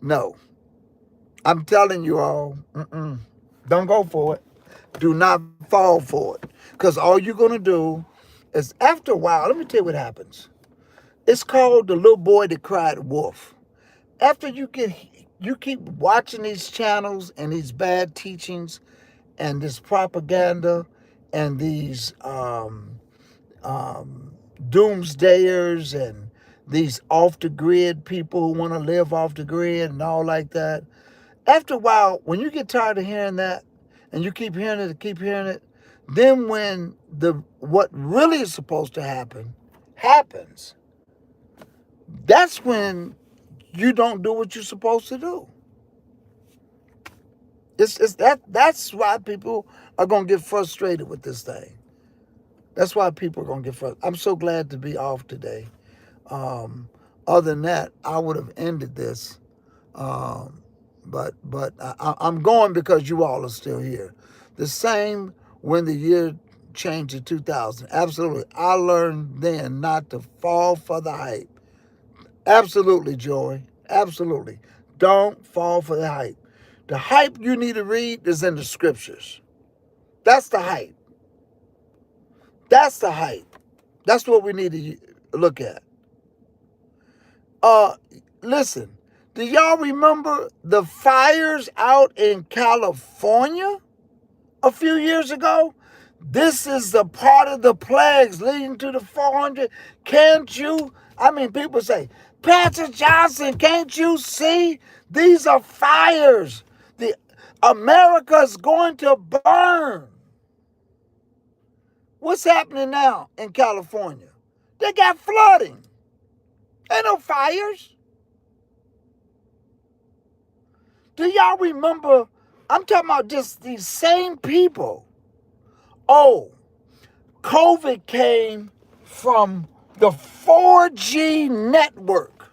No. I'm telling you all, don't go for it. Do not fall for it. Because all you're going to do is, after a while, let me tell you what happens. It's called the little boy that cried wolf. After you keep watching these channels and these bad teachings and this propaganda and these doomsdayers and these off the grid people who want to live off the grid and all like that. After a while, when you get tired of hearing that and you keep hearing it, then when what really is supposed to happen happens, that's when you don't do what you're supposed to do. That's why people are going to get frustrated with this thing. That's why people are going to get frustrated. I'm so glad to be off today. Other than that, I would have ended this. But I'm going because you all are still here. The same when the year changed to 2000. Absolutely. I learned then not to fall for the hype. Absolutely, Joy. Absolutely. Don't fall for the hype. The hype you need to read is in the scriptures. That's the hype. That's the hype. That's what we need to look at. Listen, do y'all remember the fires out in California a few years ago? This is the part of the plagues leading to the 400. Can't you? People say, Pastor Johnson, can't you see? These are fires. America's going to burn. What's happening now in California? They got flooding. Ain't no fires. Do y'all remember? I'm talking about just these same people. Oh, COVID came from the 4G network.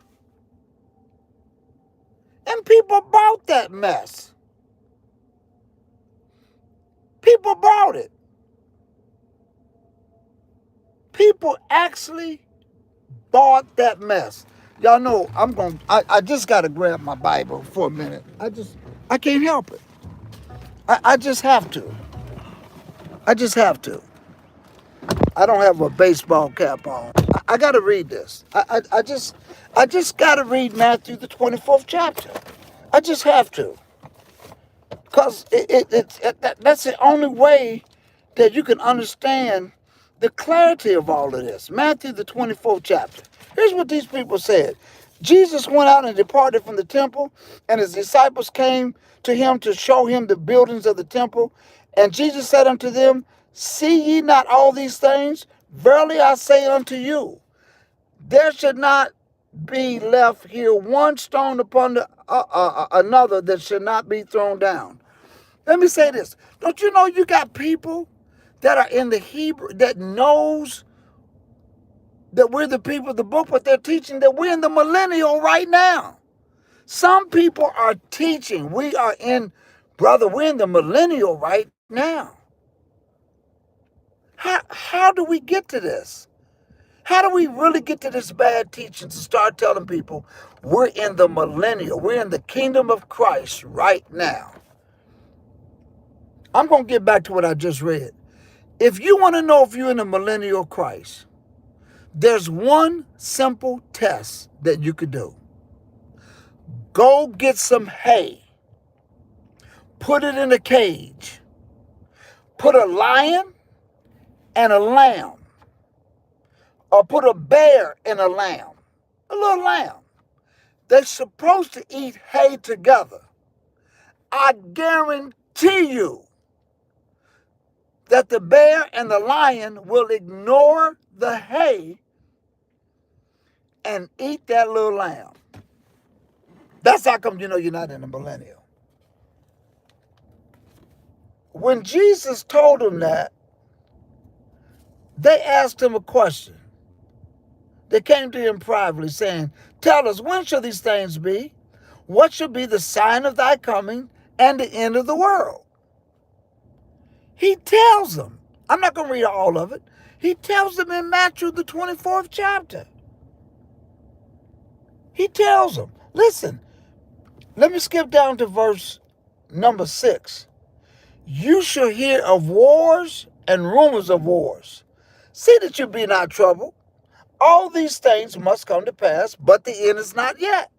And people bought that mess. People bought it. People actually bought that mess. Y'all know I just got to grab my Bible for a minute. I can't help it. I just have to. I just have to. I don't have a baseball cap on. I got to read this. I just got to read Matthew the 24th chapter. I just have to. Because that's the only way that you can understand the clarity of all of this. Matthew, the 24th chapter. Here's what these people said. Jesus went out and departed from the temple, and his disciples came to him to show him the buildings of the temple. And Jesus said unto them, See ye not all these things? Verily I say unto you, there should not be left here one stone upon another that should not be thrown down. Let me say this. Don't you know you got people that are in the Hebrew that knows that we're the people of the book, but they're teaching that we're in the millennial right now. Some people are teaching we're in the millennial right now. How do we get to this? How do we really get to this bad teaching to start telling people we're in the millennial, we're in the kingdom of Christ right now? I'm going to get back to what I just read. If you want to know if you're in the millennial Christ, there's one simple test that you could do. Go get some hay, put it in a cage, put a lion and a lamb, or put a bear and a lamb, a little lamb. They're supposed to eat hay together. I guarantee you that the bear and the lion will ignore the hay and eat that little lamb. That's how come you know you're not in the millennial. When Jesus told them that, They asked him a question. They came to him privately, saying, "Tell us, when shall these things be? What shall be the sign of thy coming and the end of the world?" He tells them. I'm not going to read all of it. He tells them in Matthew, the 24th chapter. He tells them, listen, let me skip down to verse number 6. "You shall hear of wars and rumors of wars. See that you be not troubled. All these things must come to pass, but the end is not yet."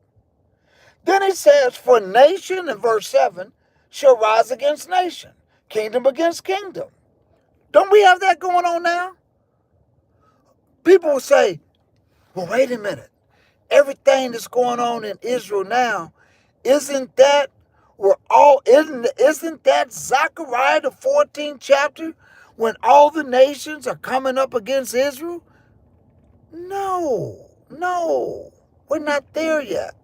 Then he says, "For nation," in verse 7, "shall rise against nation, kingdom against kingdom." Don't we have that going on now? People will say, "Well, wait a minute. Everything that's going on in Israel now, isn't that isn't that Zechariah the 14th chapter when all the nations are coming up against Israel?" No, we're not there yet.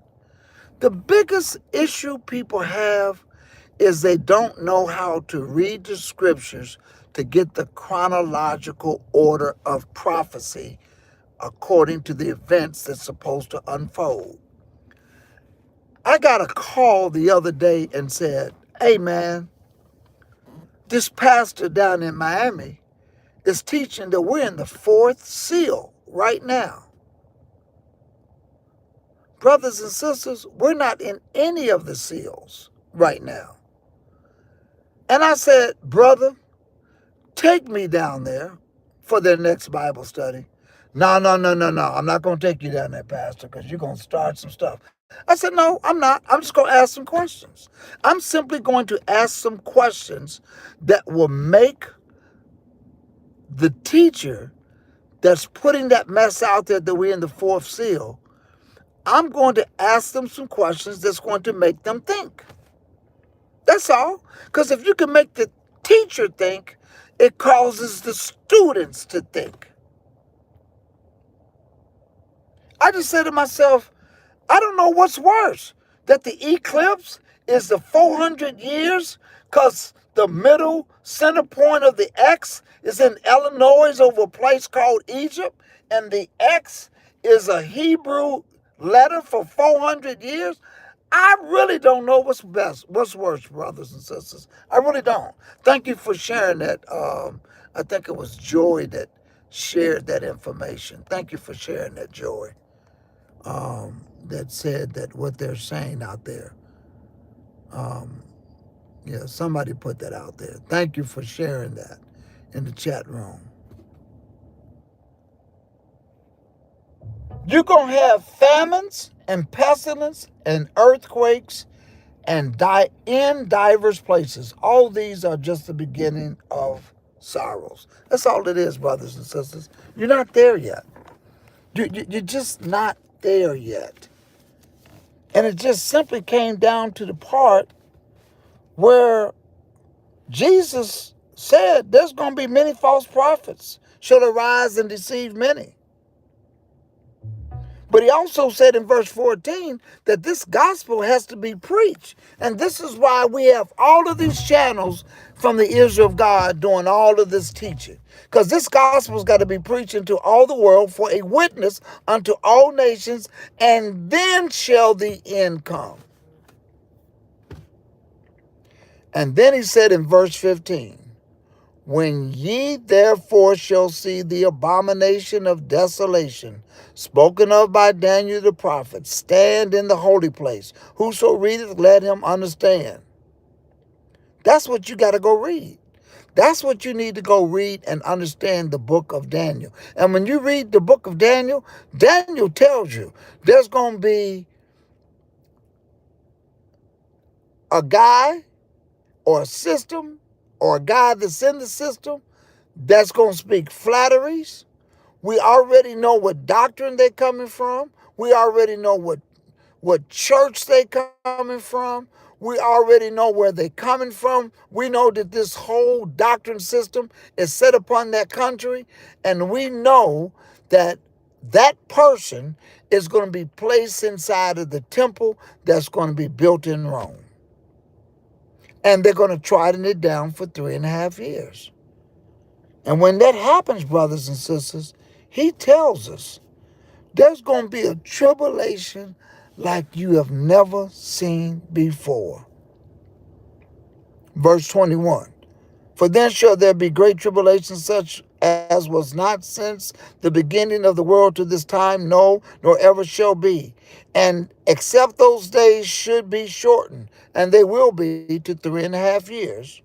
The biggest issue people have is they don't know how to read the scriptures to get the chronological order of prophecy according to the events that's supposed to unfold. I got a call the other day and said, "Hey man, this pastor down in Miami is teaching that we're in the fourth seal right now." Brothers and sisters, we're not in any of the seals right now. And I said, "Brother, take me down there for their next Bible study." No. I'm not going to take you down there, Pastor, because you're going to start some stuff. I said, "No, I'm not. I'm just going to ask some questions. I'm simply going to ask some questions that will make the teacher that's putting that mess out there that we're in the fourth seal, I'm going to ask them some questions that's going to make them think." That's all. Because if you can make the teacher think, it causes the students to think. I just said to myself, I don't know what's worse, that the eclipse is the 400 years because the middle center point of the X is in Illinois over a place called Egypt, and the X is a Hebrew letter for 400 years. I really don't know what's worse, brothers and sisters. I really don't. Thank you for sharing that. I think it was Joy that shared that information. Thank you for sharing that, Joy. That said that what they're saying out there. Yeah, somebody put that out there. Thank you for sharing that in the chat room. You're going to have famines and pestilence and earthquakes and die in diverse places. All these are just the beginning of sorrows. That's all it is, brothers and sisters. You're not there yet. You're just not there yet. And it just simply came down to the part where Jesus said there's going to be many false prophets shall arise and deceive many. But he also said in verse 14 that this gospel has to be preached. And this is why we have all of these channels from the Israel of God doing all of this teaching. Because this gospel's got to be preached into all the world for a witness unto all nations, and then shall the end come. And then he said in verse 15, "When ye therefore shall see the abomination of desolation, spoken of by Daniel the prophet, stand in the holy place. Whoso readeth, let him understand." That's what you got to go read. That's what you need to go read and understand the book of Daniel. And when you read the book of Daniel, Daniel tells you there's going to be a guy or a system or a guy that's in the system that's going to speak flatteries. We already know what doctrine they're coming from. We already know what church they're coming from. We already know where they're coming from. We know that this whole doctrine system is set upon that country. And we know that that person is going to be placed inside of the temple that's going to be built in Rome. And they're going to trodden it down for 3.5 years. And when that happens, brothers and sisters, he tells us there's going to be a tribulation like you have never seen before. Verse 21. For then shall there be great tribulation, such as was not since the beginning of the world to this time, no, nor ever shall be. And except those days should be shortened, and they will be to 3.5 years.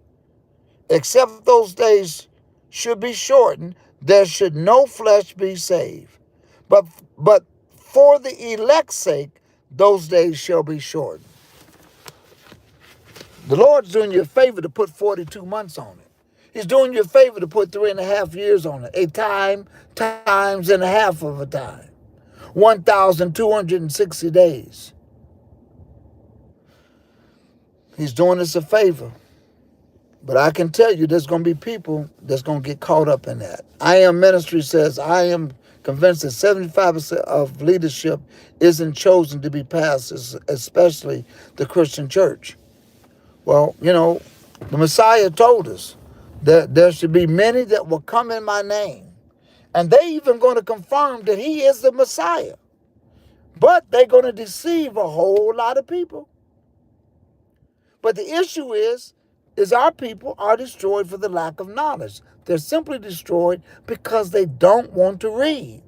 Except those days should be shortened, there should no flesh be saved. But for the elect's sake, those days shall be shortened. The Lord's doing you a favor to put 42 months on it. He's doing you a favor to put 3.5 years on it. A time, times and a half of a time. 1,260 days. He's doing us a favor. But I can tell you there's going to be people that's going to get caught up in that. I Am Ministry says, I am convinced that 75% of leadership isn't chosen to be pastors, especially the Christian church. Well, you know, the Messiah told us that there should be many that will come in my name. And they even going to confirm that he is the Messiah. But they're going to deceive a whole lot of people. But the issue is our people are destroyed for the lack of knowledge. They're simply destroyed because they don't want to read.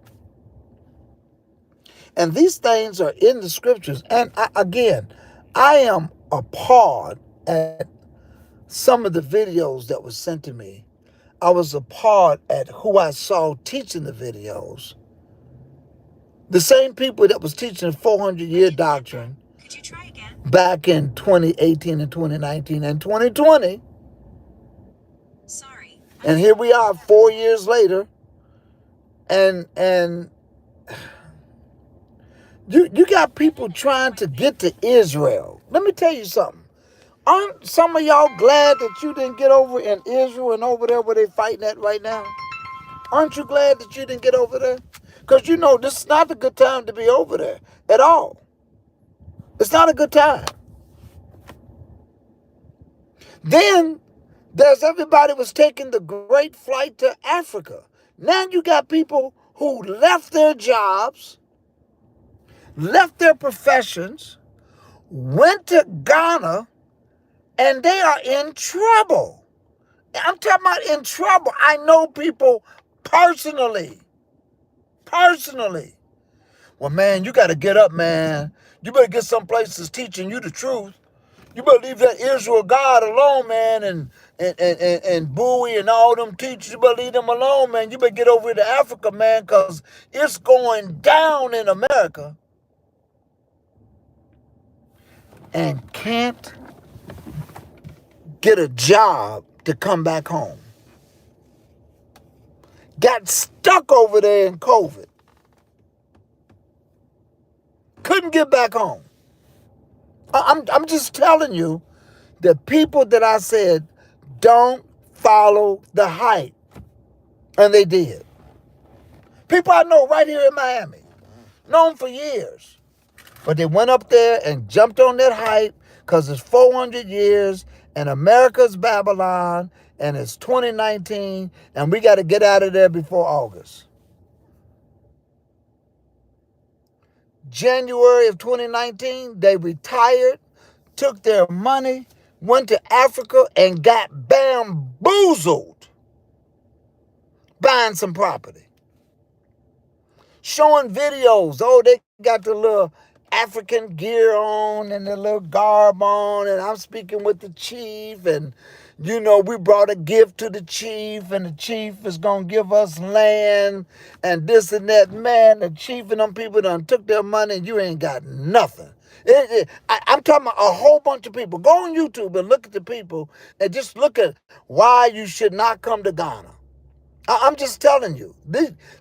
And these things are in the scriptures. And I am appalled at some of the videos that were sent to me. I was appalled at who I saw teaching the videos. The same people that was teaching the 400-year doctrine back in 2018 and 2019 and 2020. Sorry. And here we are 4 years later. And you got people trying to get to Israel. Let me tell you something. Aren't some of y'all glad that you didn't get over in Israel and over there where they fighting at right now? Aren't you glad that you didn't get over there? Because you know this is not a good time to be over there at all. It's not a good time. Then there's everybody was taking the great flight to Africa. Now you got people who left their jobs, left their professions, went to Ghana, and they are in trouble. I'm talking about in trouble. I know people personally. Well, man, you got to get up, man. You better get someplace that's teaching you the truth. You better leave that Israel God alone, man, and Buie and all them teachers. You better leave them alone, man. You better get over to Africa, man, because it's going down in America. And can't get a job to come back home. Got stuck over there in COVID. Couldn't get back home. I'm just telling you, the people that I said don't follow the hype. And they did. People I know right here in Miami. Known for years. But they went up there and jumped on that hype because it's 400 years and America's Babylon and it's 2019 and we got to get out of there before August. January of 2019, they retired, took their money, went to Africa and got bamboozled buying some property. Showing videos. Oh, they got the little African gear on and the little garb on, and I'm speaking with the chief, and you know, we brought a gift to the chief, and the chief is going to give us land and this and that. Man, the chief and them people done took their money and you ain't got nothing. I'm talking about a whole bunch of people. Go on YouTube and look at the people and just look at why you should not come to Ghana. I'm just telling you,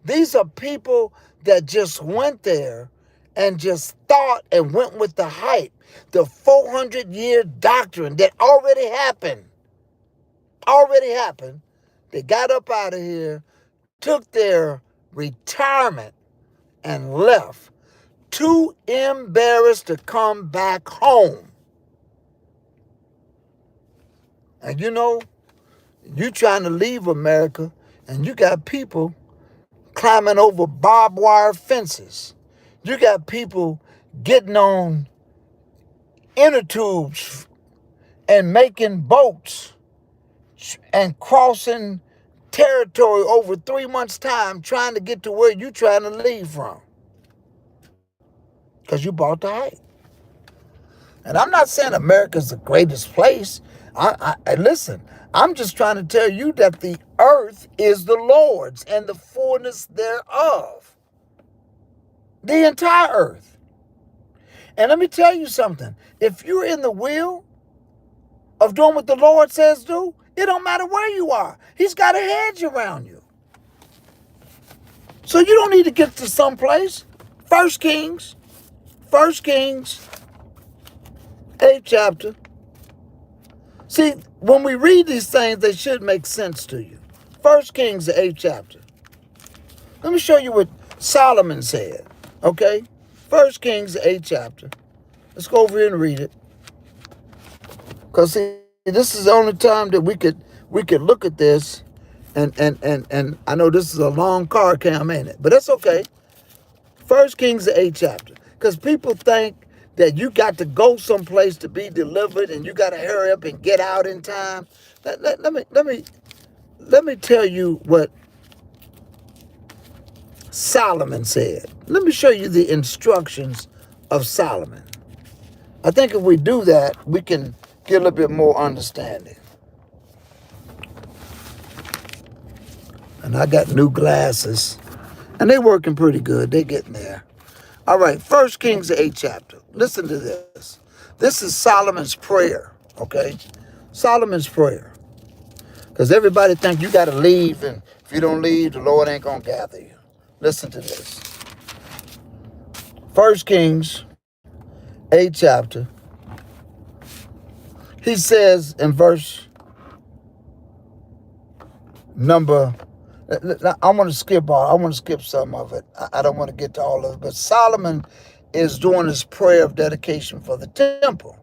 these are people that just went there and just thought and went with the hype. The 400-year doctrine that already happened. They got up out of here, took their retirement, and left. Too embarrassed to come back home. And you know, you trying to leave America And you got people climbing over barbed wire fences. You got people getting on inner tubes and making boats and crossing territory over 3 months' time trying to get to where you're trying to leave from. Because you bought the hype. And I'm not saying America's the greatest place. Listen, I'm just trying to tell you that the earth is the Lord's and the fullness thereof. The entire earth. And let me tell you something. If you're in the will of doing what the Lord says do, it don't matter where you are. He's got a hedge around you. So you don't need to get to some place. First Kings, 8th chapter. See, when we read these things, they should make sense to you. 1 Kings, the 8th chapter. Let me show you what Solomon said, okay? 1 Kings, the 8th chapter. Let's go over here and read it. Because, see, this is the only time that we could look at this. And I know this is a long car cam, ain't it? But that's okay. 1 Kings, the 8th chapter. Because people think that you got to go someplace to be delivered and you got to hurry up and get out in time. Let me tell you what Solomon said. Let me show you the instructions of Solomon. I think if we do that, we can get a little bit more understanding. And I got new glasses, and they working pretty good. They getting there. All right, 1 Kings, the 8th chapter. Listen to this. This is Solomon's prayer, okay? Solomon's prayer. Because everybody think you got to leave, and if you don't leave, the Lord ain't going to gather you. Listen to this. 1 Kings, 8th chapter. He says in verse number, I want to skip some of it. I don't want to get to all of it. But Solomon is doing his prayer of dedication for the temple.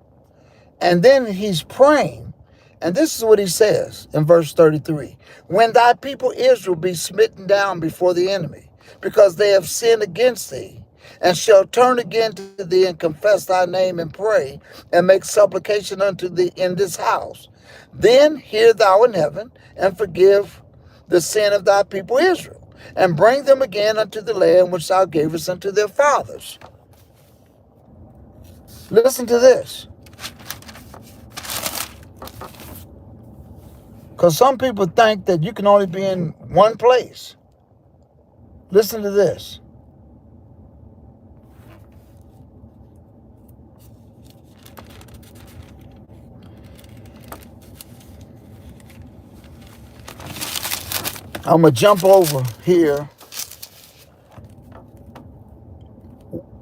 And then he's praying. And this is what he says in verse 33. When thy people Israel be smitten down before the enemy, because they have sinned against thee, and shall turn again to thee and confess thy name and pray, and make supplication unto thee in this house, then hear thou in heaven, and forgive the sin of thy people Israel, and bring them again unto the land which thou gavest unto their fathers. Listen to this. Because some people think that you can only be in one place. Listen to this. I'm going to jump over here.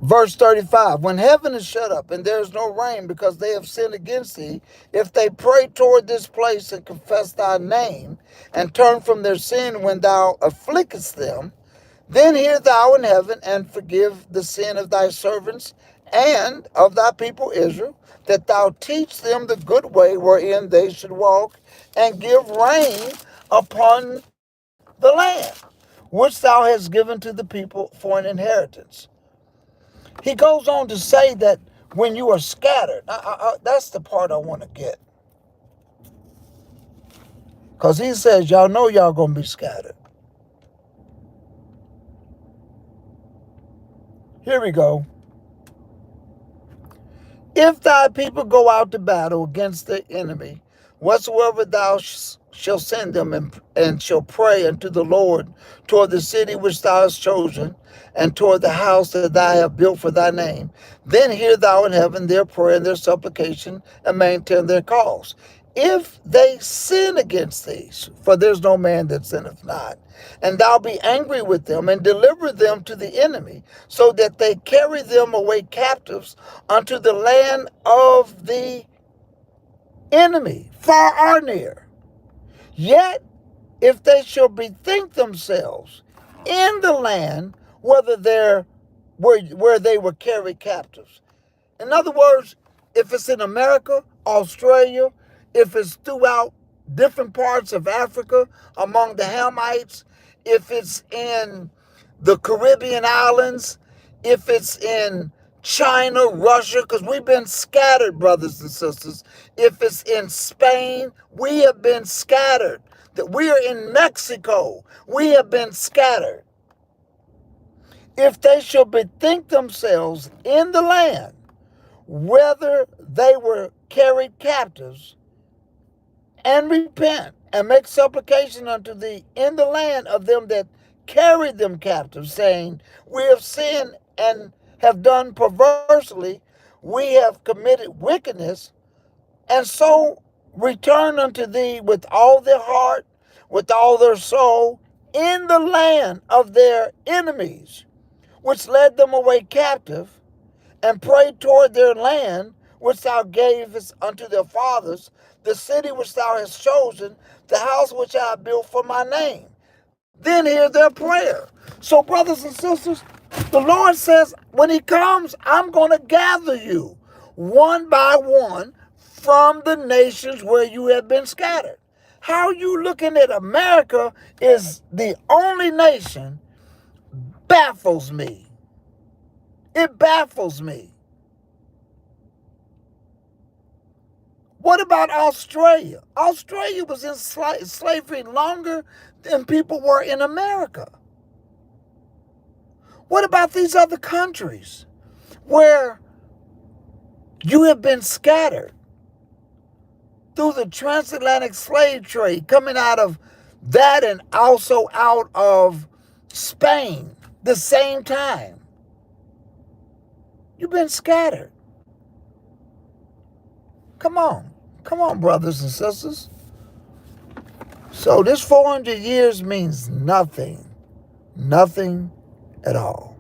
Verse 35, when heaven is shut up and there is no rain because they have sinned against thee, if they pray toward this place and confess thy name and turn from their sin when thou afflictest them, then hear thou in heaven and forgive the sin of thy servants and of thy people Israel, that thou teach them the good way wherein they should walk, and give rain upon the land, which thou hast given to the people for an inheritance. He goes on to say that when you are scattered, that's the part I want to get. Because he says, y'all know y'all going to be scattered. Here we go. If thy people go out to battle against the enemy, whatsoever thou shalt send them, and shall pray unto the Lord toward the city which thou hast chosen, and toward the house that thou hast built for thy name, then hear thou in heaven their prayer and their supplication, and maintain their cause. If they sin against thee, for there's no man that sinneth not, and thou be angry with them, and deliver them to the enemy, so that they carry them away captives unto the land of the enemy, far or near. Yet, if they shall bethink themselves in the land where they were carried captives. In other words, if it's in America, Australia, if it's throughout different parts of Africa among the Hamites, if it's in the Caribbean islands, if it's in China, Russia, because we've been scattered, brothers and sisters. If it's in Spain, we have been scattered. That we are in Mexico, we have been scattered. If they shall bethink themselves in the land, whether they were carried captives, and repent, and make supplication unto thee in the land of them that carried them captive, saying, we have sinned and have done perversely, we have committed wickedness, and so return unto thee with all their heart, with all their soul, in the land of their enemies, which led them away captive, and prayed toward their land, which thou gavest unto their fathers, the city which thou hast chosen, the house which I have built for my name. Then hear their prayer. So, brothers and sisters, the Lord says, when he comes, I'm going to gather you one by one from the nations where you have been scattered. How you looking at America is the only nation baffles me. It baffles me. What about Australia? Australia was in slavery longer than people were in America. What about these other countries where you have been scattered through the transatlantic slave trade coming out of that and also out of Spain the same time? You've been scattered. Come on, brothers and sisters. So this 400 years means nothing at all.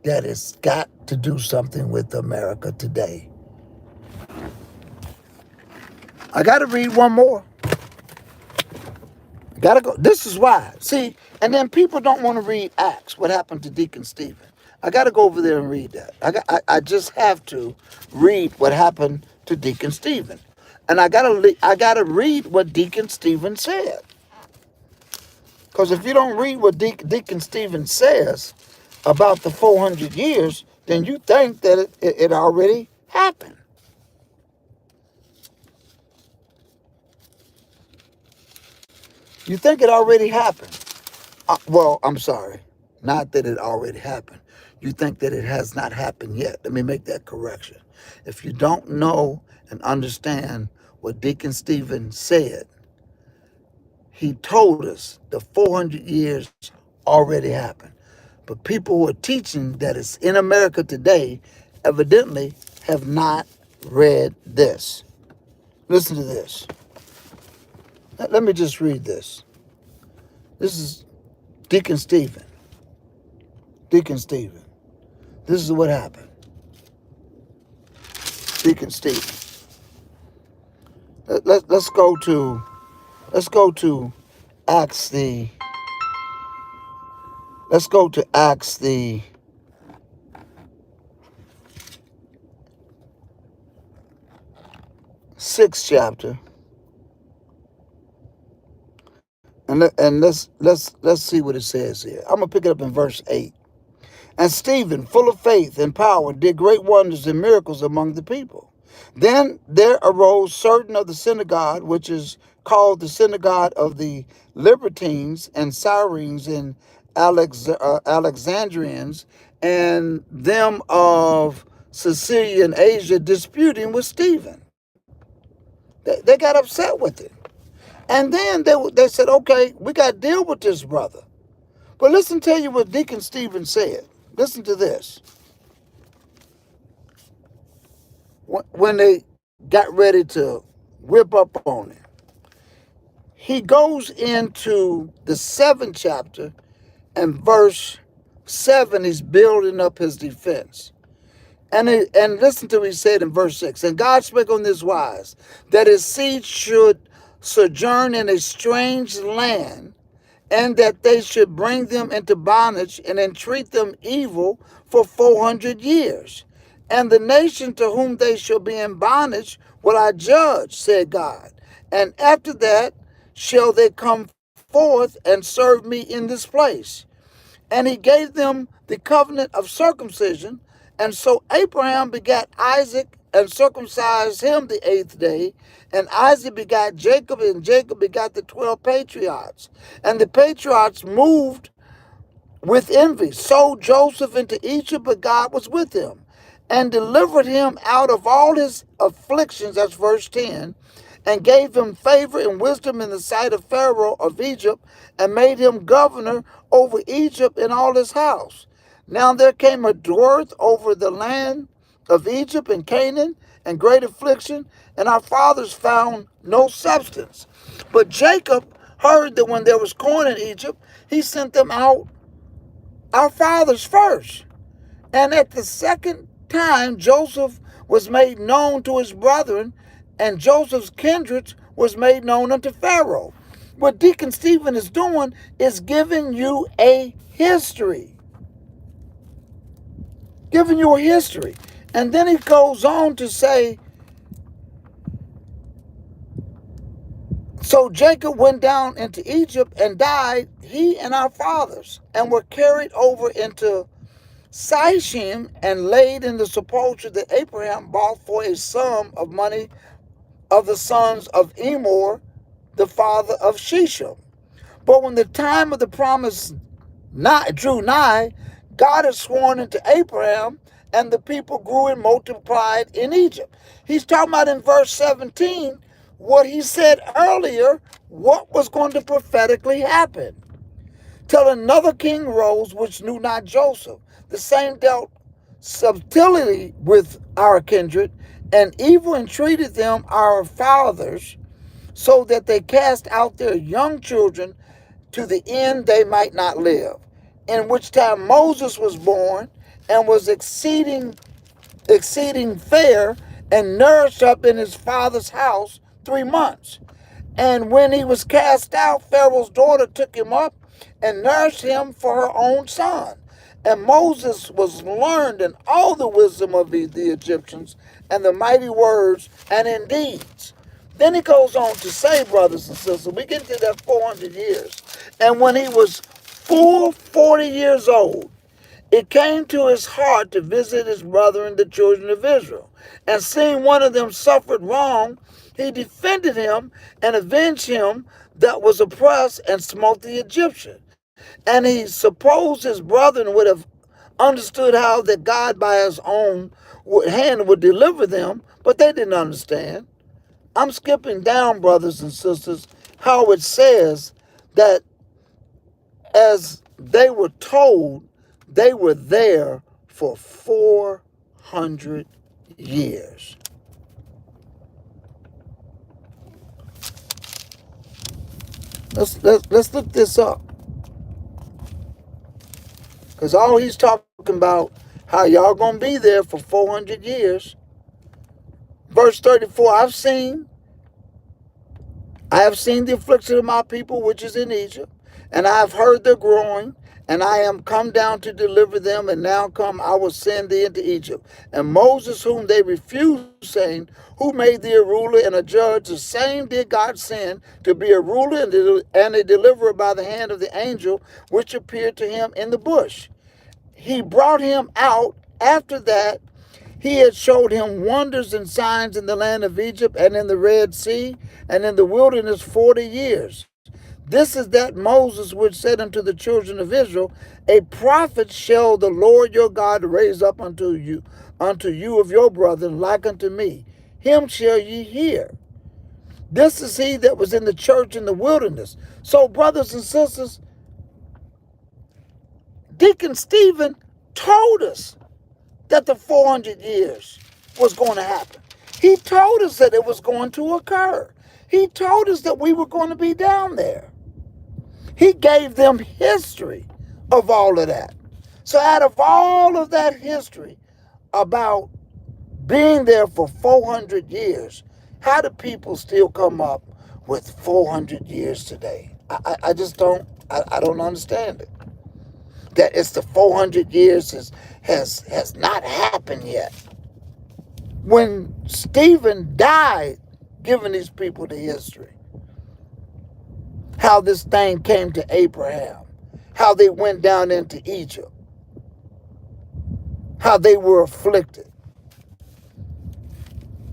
That has got to do something with America today. I got to read one more. Got to go. This is why. See, and then people don't want to read Acts, what happened to Deacon Stephen. I got to go over there and read that. I just have to read what happened to Deacon Stephen. And I got to read what Deacon Stephen said. Because if you don't read what Deacon Stephen says about the 400 years, then you think that it already happened. You think it already happened. Well, I'm sorry. Not that it already happened. You think that it has not happened yet. Let me make that correction. If you don't know and understand what Deacon Stephen said, he told us the 400 years already happened. But people who are teaching that it's in America today evidently have not read this. Listen to this. Let me just read this. This is Deacon Stephen. Deacon Stephen. This is what happened. Deacon Stephen. Let's go to Acts the 6th chapter. And let's see what it says here. I'm gonna pick it up in verse 8. And Stephen, full of faith and power, did great wonders and miracles among the people. Then there arose certain of the synagogue, which is called the synagogue of the Libertines and Cyrenes and Alexandrians, and them of Cilicia and Asia, disputing with Stephen. They got upset with it. And then they said, okay, we got to deal with this brother. But listen, tell you what Deacon Stephen said. Listen to this. When they got ready to whip up on him, he goes into the 7th chapter, and verse 7, he's building up his defense. And listen to what he said in verse 6. And God spake on this wise, that his seed should sojourn in a strange land, and that they should bring them into bondage and entreat them evil for 400 years. And the nation to whom they shall be in bondage will I judge, said God. and after that shall they come forth and serve me in this place. And he gave them the covenant of circumcision. And so Abraham begat Isaac and circumcised him the 8th day. And Isaac begat Jacob, and Jacob begat the 12 patriarchs. And the patriarchs moved with envy, sold Joseph into Egypt, but God was with him and delivered him out of all his afflictions. That's verse 10. And gave him favor and wisdom in the sight of Pharaoh of Egypt, and made him governor over Egypt and all his house. Now there came a dearth over the land of Egypt and Canaan, and great affliction, and our fathers found no substance. But Jacob heard that when there was corn in Egypt, he sent them out, our fathers first. And at the second time Joseph was made known to his brethren, and Joseph's kindred was made known unto Pharaoh. What Deacon Stephen is doing is giving you a history. Giving you a history. And then he goes on to say, so Jacob went down into Egypt and died, he and our fathers, and were carried over into Sichem and laid in the sepulchre that Abraham bought for a sum of money of the sons of Emor, the father of Shechem. But when the time of the promise drew nigh, God had sworn unto Abraham, and the people grew and multiplied in Egypt. He's talking about in verse 17 what he said earlier, what was going to prophetically happen. Till another king rose, which knew not Joseph. The same dealt subtility with our kindred, and evil entreated them, our fathers, so that they cast out their young children to the end they might not live. In which time Moses was born, and was exceeding fair, and nourished up in his father's house 3 months. And when he was cast out, Pharaoh's daughter took him up and nourished him for her own son. And Moses was learned in all the wisdom of the Egyptians, and the mighty words and in deeds. Then he goes on to say, brothers and sisters, we get to that 400 years. And when he was full 40 years old, it came to his heart to visit his brethren, the children of Israel. And seeing one of them suffered wrong, he defended him and avenged him that was oppressed, and smote the Egyptian. And he supposed his brethren would have understood how that God by his own hand would deliver them, but they didn't understand. I'm skipping down, brothers and sisters, how it says that as they were told, they were there for 400 years. Let's look this up. Because all he's talking about, how y'all going to be there for 400 years. Verse 34, I have seen the affliction of my people which is in Egypt, and I have heard their groaning, and I am come down to deliver them, and now come, I will send thee into Egypt. And Moses, whom they refused, saying, who made thee a ruler and a judge? The same did God send to be a ruler and a deliverer by the hand of the angel, which appeared to him in the bush. He brought him out. After that, he had showed him wonders and signs in the land of Egypt, and in the Red Sea, and in the wilderness 40 years. This is that Moses which said unto the children of Israel, a prophet shall the Lord your God raise up unto you of your brethren, like unto me. Him shall ye hear. This is he that was in the church in the wilderness. So, brothers and sisters, Deacon Stephen told us that the 400 years was going to happen. He told us that it was going to occur. He told us that we were going to be down there. He gave them history of all of that. So out of all of that history about being there for 400 years, how do people still come up with 400 years today? I just don't, I don't understand it. That it's the 400 years has not happened yet. When Stephen died, giving these people the history. How this thing came to Abraham. How they went down into Egypt. How they were afflicted.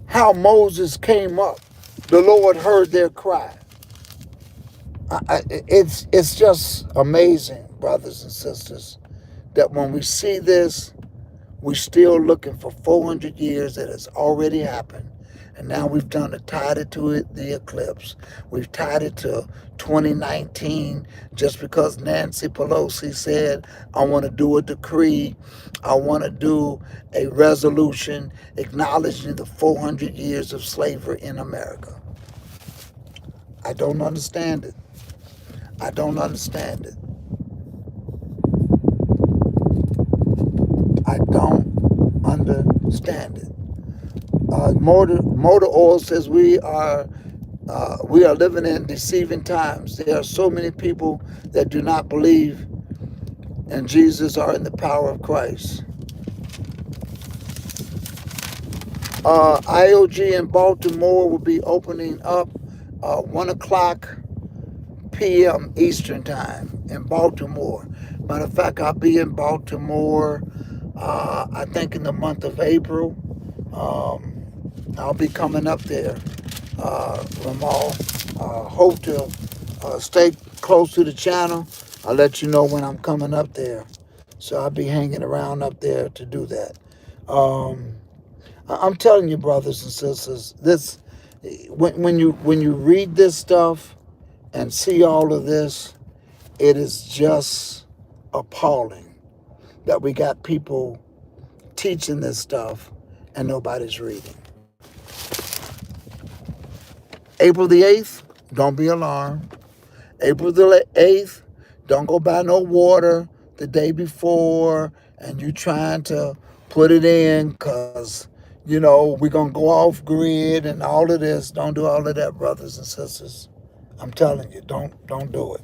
How Moses came up. The Lord heard their cry. It's just amazing, brothers and sisters, that when we see this, we're still looking for 400 years that has already happened. And now we've tied it to the eclipse. We've tied it to 2019 just because Nancy Pelosi said, I want to do a decree. I want to do a resolution acknowledging the 400 years of slavery in America. I don't understand it. I don't understand it. I don't understand it. Motor Oil says we are living in deceiving times. There are so many people that do not believe in Jesus or in the power of Christ. IOG in Baltimore will be opening up 1 o'clock p.m. Eastern Time in Baltimore. Matter of fact, I'll be in Baltimore, I think in the month of April. I'll be coming up there, Ramal. Hope to stay close to the channel. I'll let you know when I'm coming up there. So I'll be hanging around up there to do that. I'm telling you, brothers and sisters, this when you read this stuff and see all of this, it is just appalling that we got people teaching this stuff and nobody's reading. April the 8th, don't be alarmed. April the 8th, don't go buy no water the day before and you trying to put it in because, we're going to go off grid and all of this. Don't do all of that, brothers and sisters. I'm telling you, don't do it.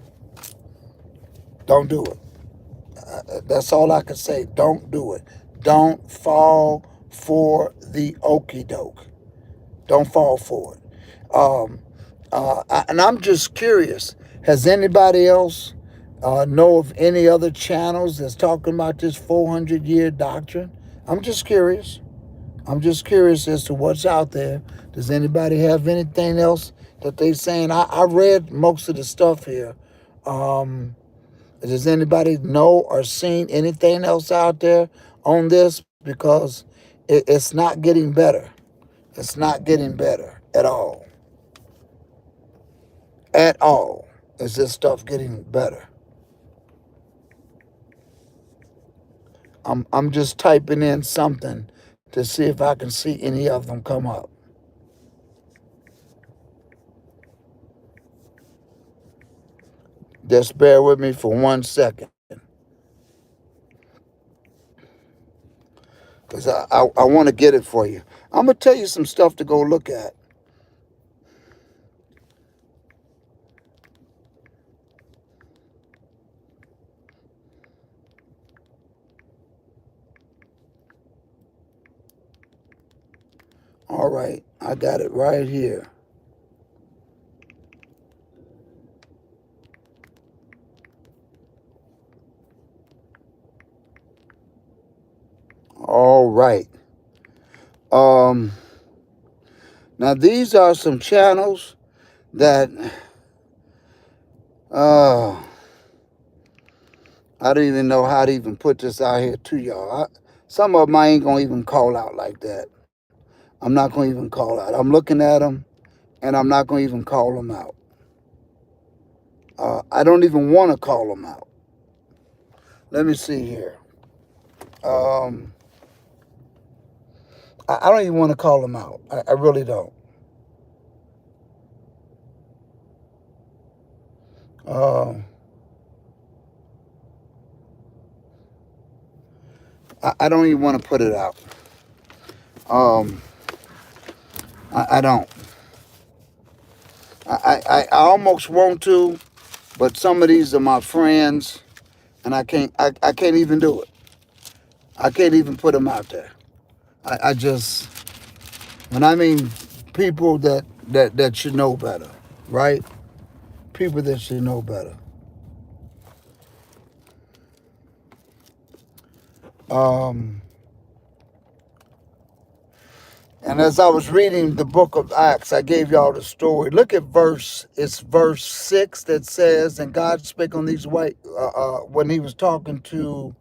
Don't do it. That's all I can say. Don't do it. Don't fall for the okie doke. Don't fall for it. And I'm just curious. Has anybody else know of any other channels that's talking about this 400-year doctrine? I'm just curious. I'm just curious as to what's out there. Does anybody have anything else that they're saying? I read most of the stuff here. Does anybody know or seen anything else out there on this? Because it's not getting better. It's not getting better at all. At all is this stuff getting better. I'm just typing in something to see if I can see any of them come up. Just bear with me for 1 second. Because I want to get it for you. I'm going to tell you some stuff to go look at. All right, I got it right here. All right. Now these are some channels that I don't even know how to even put this out here to y'all. Some of them I ain't gonna even call out like that. I'm not gonna even call out. I'm looking at them, and I'm not gonna even call them out. I don't even want to call them out. Let me see here. I don't even want to call them out. I really don't. I don't even want to put it out. I don't. I almost want to, but some of these are my friends, and I can't even do it. I can't even put them out there. I just, when I mean people that that should know better, right? People that should know better. And as I was reading the book of Acts, I gave y'all the story. Look at it's verse 6 that says, and God spake on these when he was talking to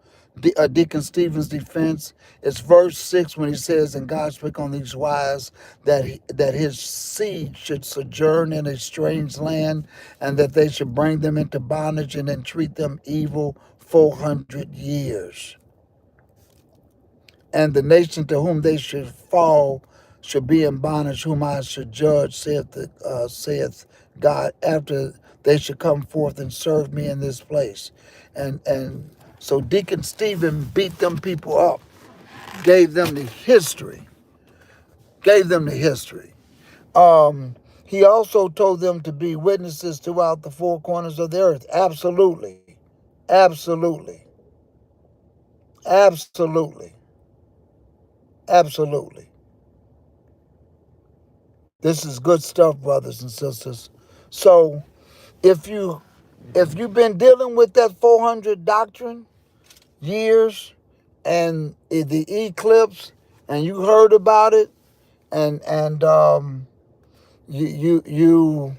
Deacon Stephen's defense. It's verse 6 when he says, and God spake on these wise that his seed should sojourn in a strange land, and that they should bring them into bondage and entreat them evil 400 years. And the nation to whom they should fall should be in bondage, whom I should judge, saith God, after they should come forth and serve me in this place. And so Deacon Stephen beat them people up, gave them the history, He also told them to be witnesses throughout the four corners of the earth. Absolutely. Absolutely. Absolutely. Absolutely. This is good stuff, brothers and sisters. So if you've been dealing with that 400 doctrine years and the eclipse, and you heard about it, and you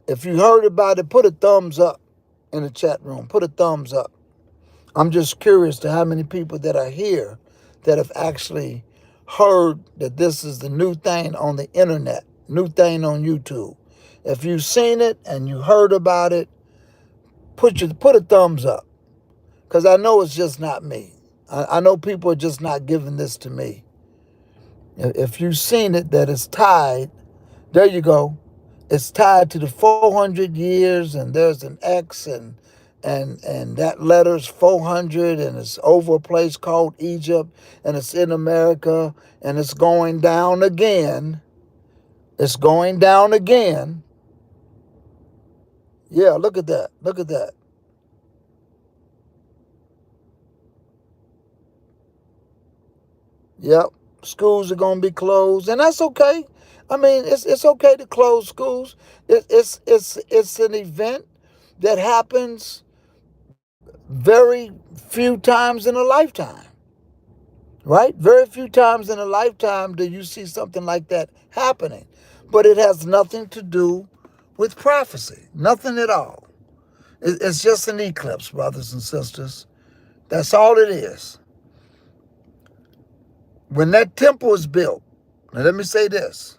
if you heard about it, put a thumbs up in the chat room. Put a thumbs up. I'm just curious to how many people that are here that have actually heard that this is the new thing on the internet, new thing on YouTube. If you've seen it and you heard about it, put a thumbs up, because I know it's just not me. I know people are just not giving this to me. If you've seen it, that it's tied, there you go. It's tied to the 400 years, and there's an X, and that letter's 400, and it's over a place called Egypt, and it's in America, and it's going down again. It's going down again. Yeah, look at that. Look at that. Yep. Schools are going to be closed, and that's okay. I mean, it's okay to close schools. It's an event that happens very few times in a lifetime, right? Very few times in a lifetime do you see something like that happening. But it has nothing to do with prophecy, nothing at all. It's just an eclipse, brothers and sisters. That's all it is. When that temple is built, now let me say this.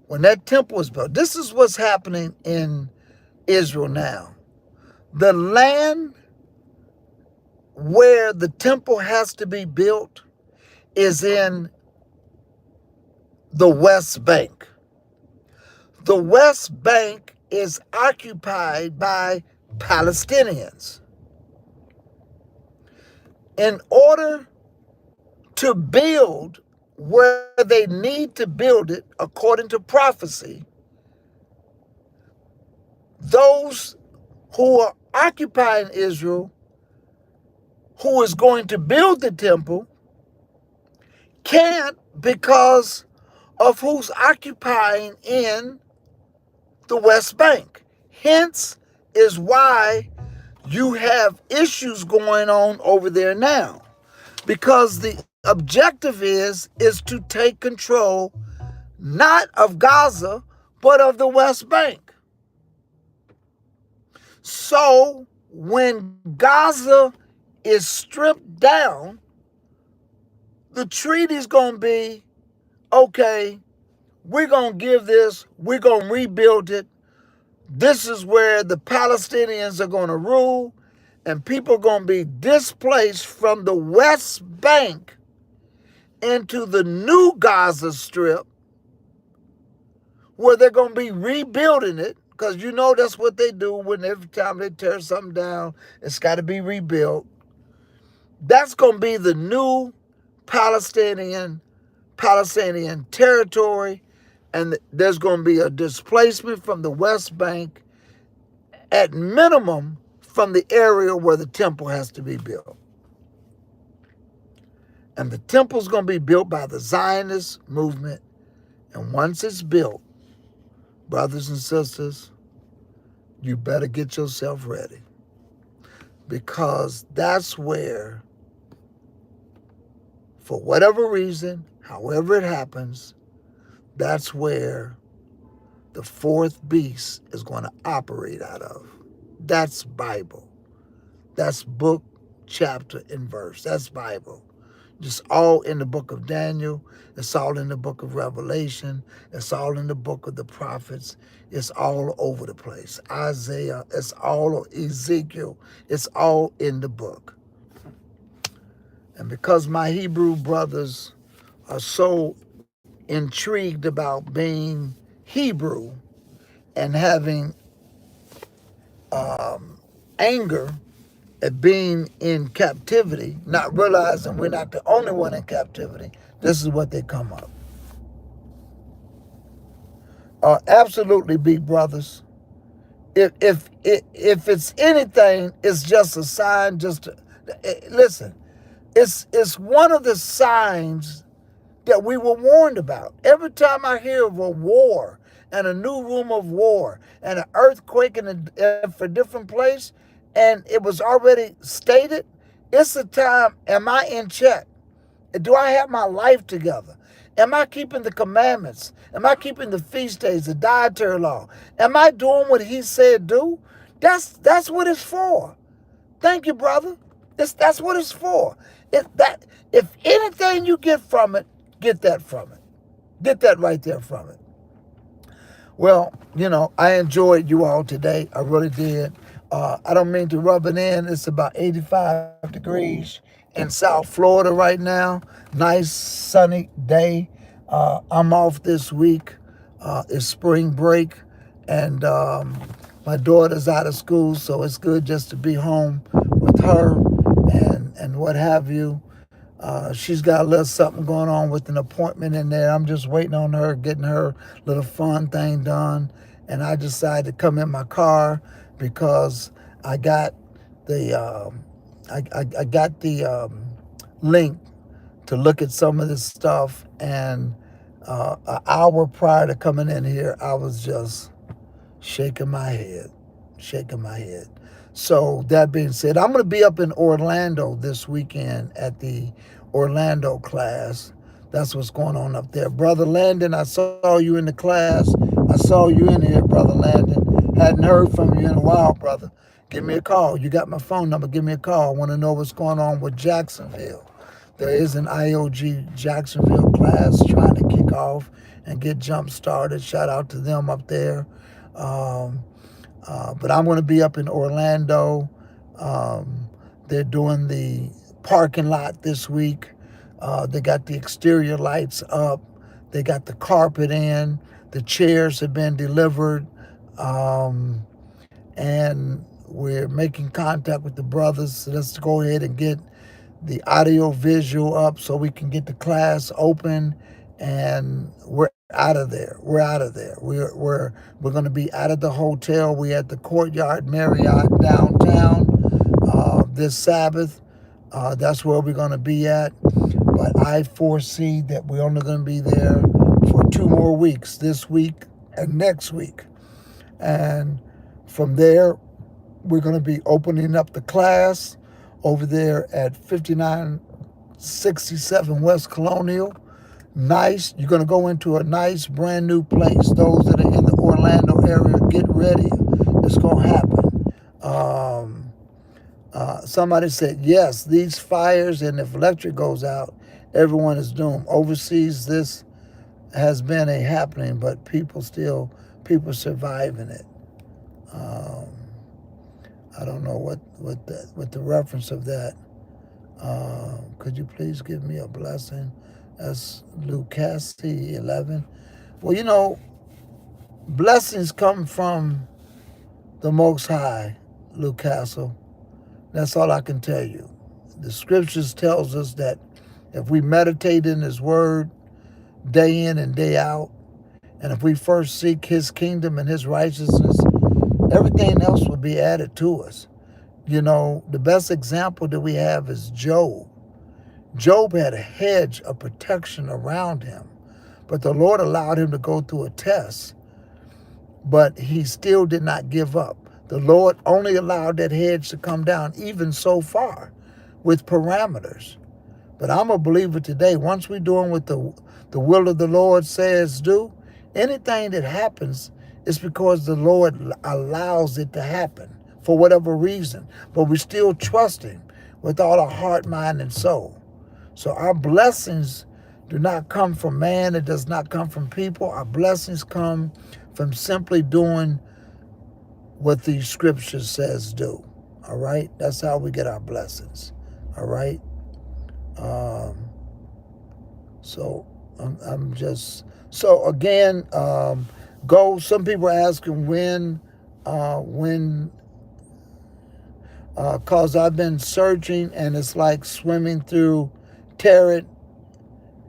When that temple is built, this is what's happening in Israel now. The land where the temple has to be built is in the West Bank. The West Bank is occupied by Palestinians. In order to build where they need to build it, according to prophecy, those who are occupying Israel, who is going to build the temple, can't, because of who's occupying in the West Bank. Hence is why you have issues going on over there now, because the objective is to take control not of Gaza, but of the West Bank. So when Gaza is stripped down, the treaty's going to be, okay, we're going to give this, we're going to rebuild it. This is where the Palestinians are going to rule, and people are going to be displaced from the West Bank into the new Gaza Strip, where they're going to be rebuilding it, because you know that's what they do when every time they tear something down, it's got to be rebuilt. That's going to be the new Palestinian territory, and there's going to be a displacement from the West Bank, at minimum from the area where the temple has to be built. And the temple's going to be built by the Zionist movement, and once it's built, Brothers and sisters, you better get yourself ready, because that's where, for whatever reason, however it happens, that's where the fourth beast is going to operate out of. That's Bible. That's book, chapter, and verse. That's Bible. Just all in the book of Daniel. It's all in the book of Revelation. It's all in the book of the prophets. It's all over the place. Isaiah, it's all Ezekiel. It's all in the book. And because my Hebrew brothers are so intrigued about being Hebrew and having anger at being in captivity, not realizing we're not the only one in captivity, this is what they come up. Absolutely, big brothers. If it's anything, it's just a sign. Listen. It's one of the signs that we were warned about. Every time I hear of a war and a new room of war and an earthquake in a different place, and it was already stated, it's a time, am I in check? Do I have my life together? Am I keeping the commandments? Am I keeping the feast days, the dietary law? Am I doing what he said do? That's what it's for. Thank you, brother. That's what it's for. If anything you get from it, get that from it. Get that right there from it. Well, I enjoyed you all today. I really did. I don't mean to rub it in. It's about 85 degrees in South Florida right now. Nice sunny day. I'm off this week. It's spring break, and my daughter's out of school, so it's good just to be home with her and what have you. She's got a little something going on with an appointment in there. I'm just waiting on her, getting her little fun thing done. And I decided to come in my car because I got the link to look at some of this stuff. And an hour prior to coming in here, I was just shaking my head. So that being said, I'm going to be up in Orlando this weekend at the Orlando class. That's what's going on up there. Brother Landon, I saw you in the class. I saw you in here, Brother Landon. Hadn't heard from you in a while, brother. Give me a call. You got my phone number. Give me a call. I want to know what's going on with Jacksonville. There is an IOG Jacksonville class trying to kick off and get jump started. Shout out to them up there. But I'm going to be up in Orlando. They're doing the parking lot this week. They got the exterior lights up. They got the carpet in. The chairs have been delivered. And we're making contact with the brothers. So let's go ahead and get the audio visual up so we can get the class open. And we're out of there. We're going to be out of the hotel. We at the Courtyard Marriott downtown this Sabbath. That's where we're going to be at. But I foresee that we're only going to be there for 2 more weeks, this week and next week. And from there, we're going to be opening up the class over there at 5967 West Colonial. Nice. You're going to go into a nice brand new place. Those that are in the Orlando area, get ready. It's going to happen. Somebody said, yes, these fires, and if electric goes out, everyone is doomed. Overseas, this has been a happening, but people surviving it. I don't know what the reference of that. Could you please give me a blessing? That's Lucas 11. Well, blessings come from the Most High, Lucas. That's all I can tell you. The scriptures tells us that if we meditate in his word day in and day out, and if we first seek his kingdom and his righteousness, everything else will be added to us. The best example that we have is Job. Job had a hedge of protection around him, but the Lord allowed him to go through a test. but he still did not give up. The Lord only allowed that hedge to come down even so far with parameters. But I'm a believer today, once we're doing what the will of the Lord says do, anything that happens is because the Lord allows it to happen for whatever reason. But we still trust him with all our heart, mind, and soul. So our blessings do not come from man. It does not come from people. Our blessings come from simply doing what the scripture says do. All right? That's how we get our blessings. All right? So I'm just, so again, go, some people are asking when, cause I've been searching and it's like swimming through tarot,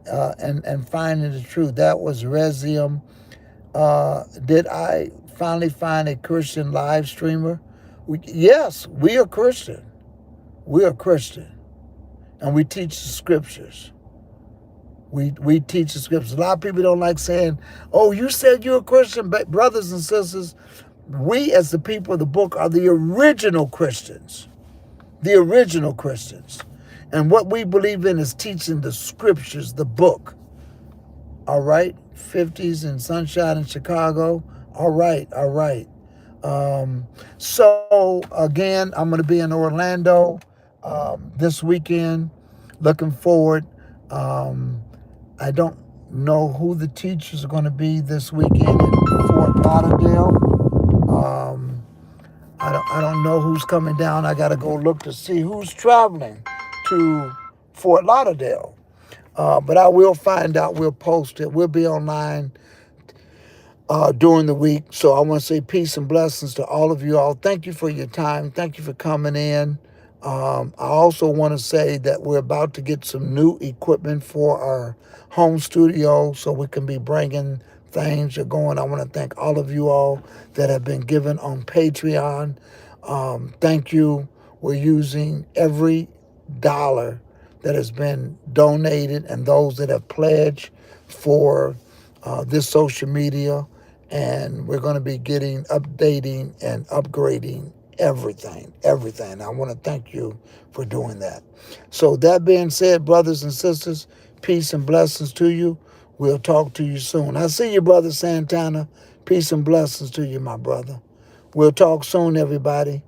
and finding the truth. That was Rezium. Did I finally find a Christian live streamer? Yes, we are Christian. We are Christian. And we teach the scriptures. We teach the scriptures. A lot of people don't like saying, oh, you said you're a Christian. But brothers and sisters, we as the people of the book are the original Christians. The original Christians. And what we believe in is teaching the scriptures, the book. All right? 50s and sunshine in Chicago. All right, all right. So, again, I'm going to be in Orlando this weekend. Looking forward. I don't know who the teachers are going to be this weekend in Fort Lauderdale. I don't know who's coming down. I got to go look to see who's traveling to Fort Lauderdale. But I will find out. We'll post it. We'll be online during the week. So I want to say peace and blessings to all of you all. Thank you for your time. Thank you for coming in. I also want to say that we're about to get some new equipment for our home studio so we can be bringing things are going. I want to thank all of you all that have been given on Patreon. Thank you. We're using every dollar that has been donated and those that have pledged for this social media. And we're going to be updating and upgrading everything. I want to thank you for doing that. So that being said, brothers and sisters, peace and blessings to you. We'll talk to you soon. I see you, Brother Santana. Peace and blessings to you, my brother. We'll talk soon, everybody.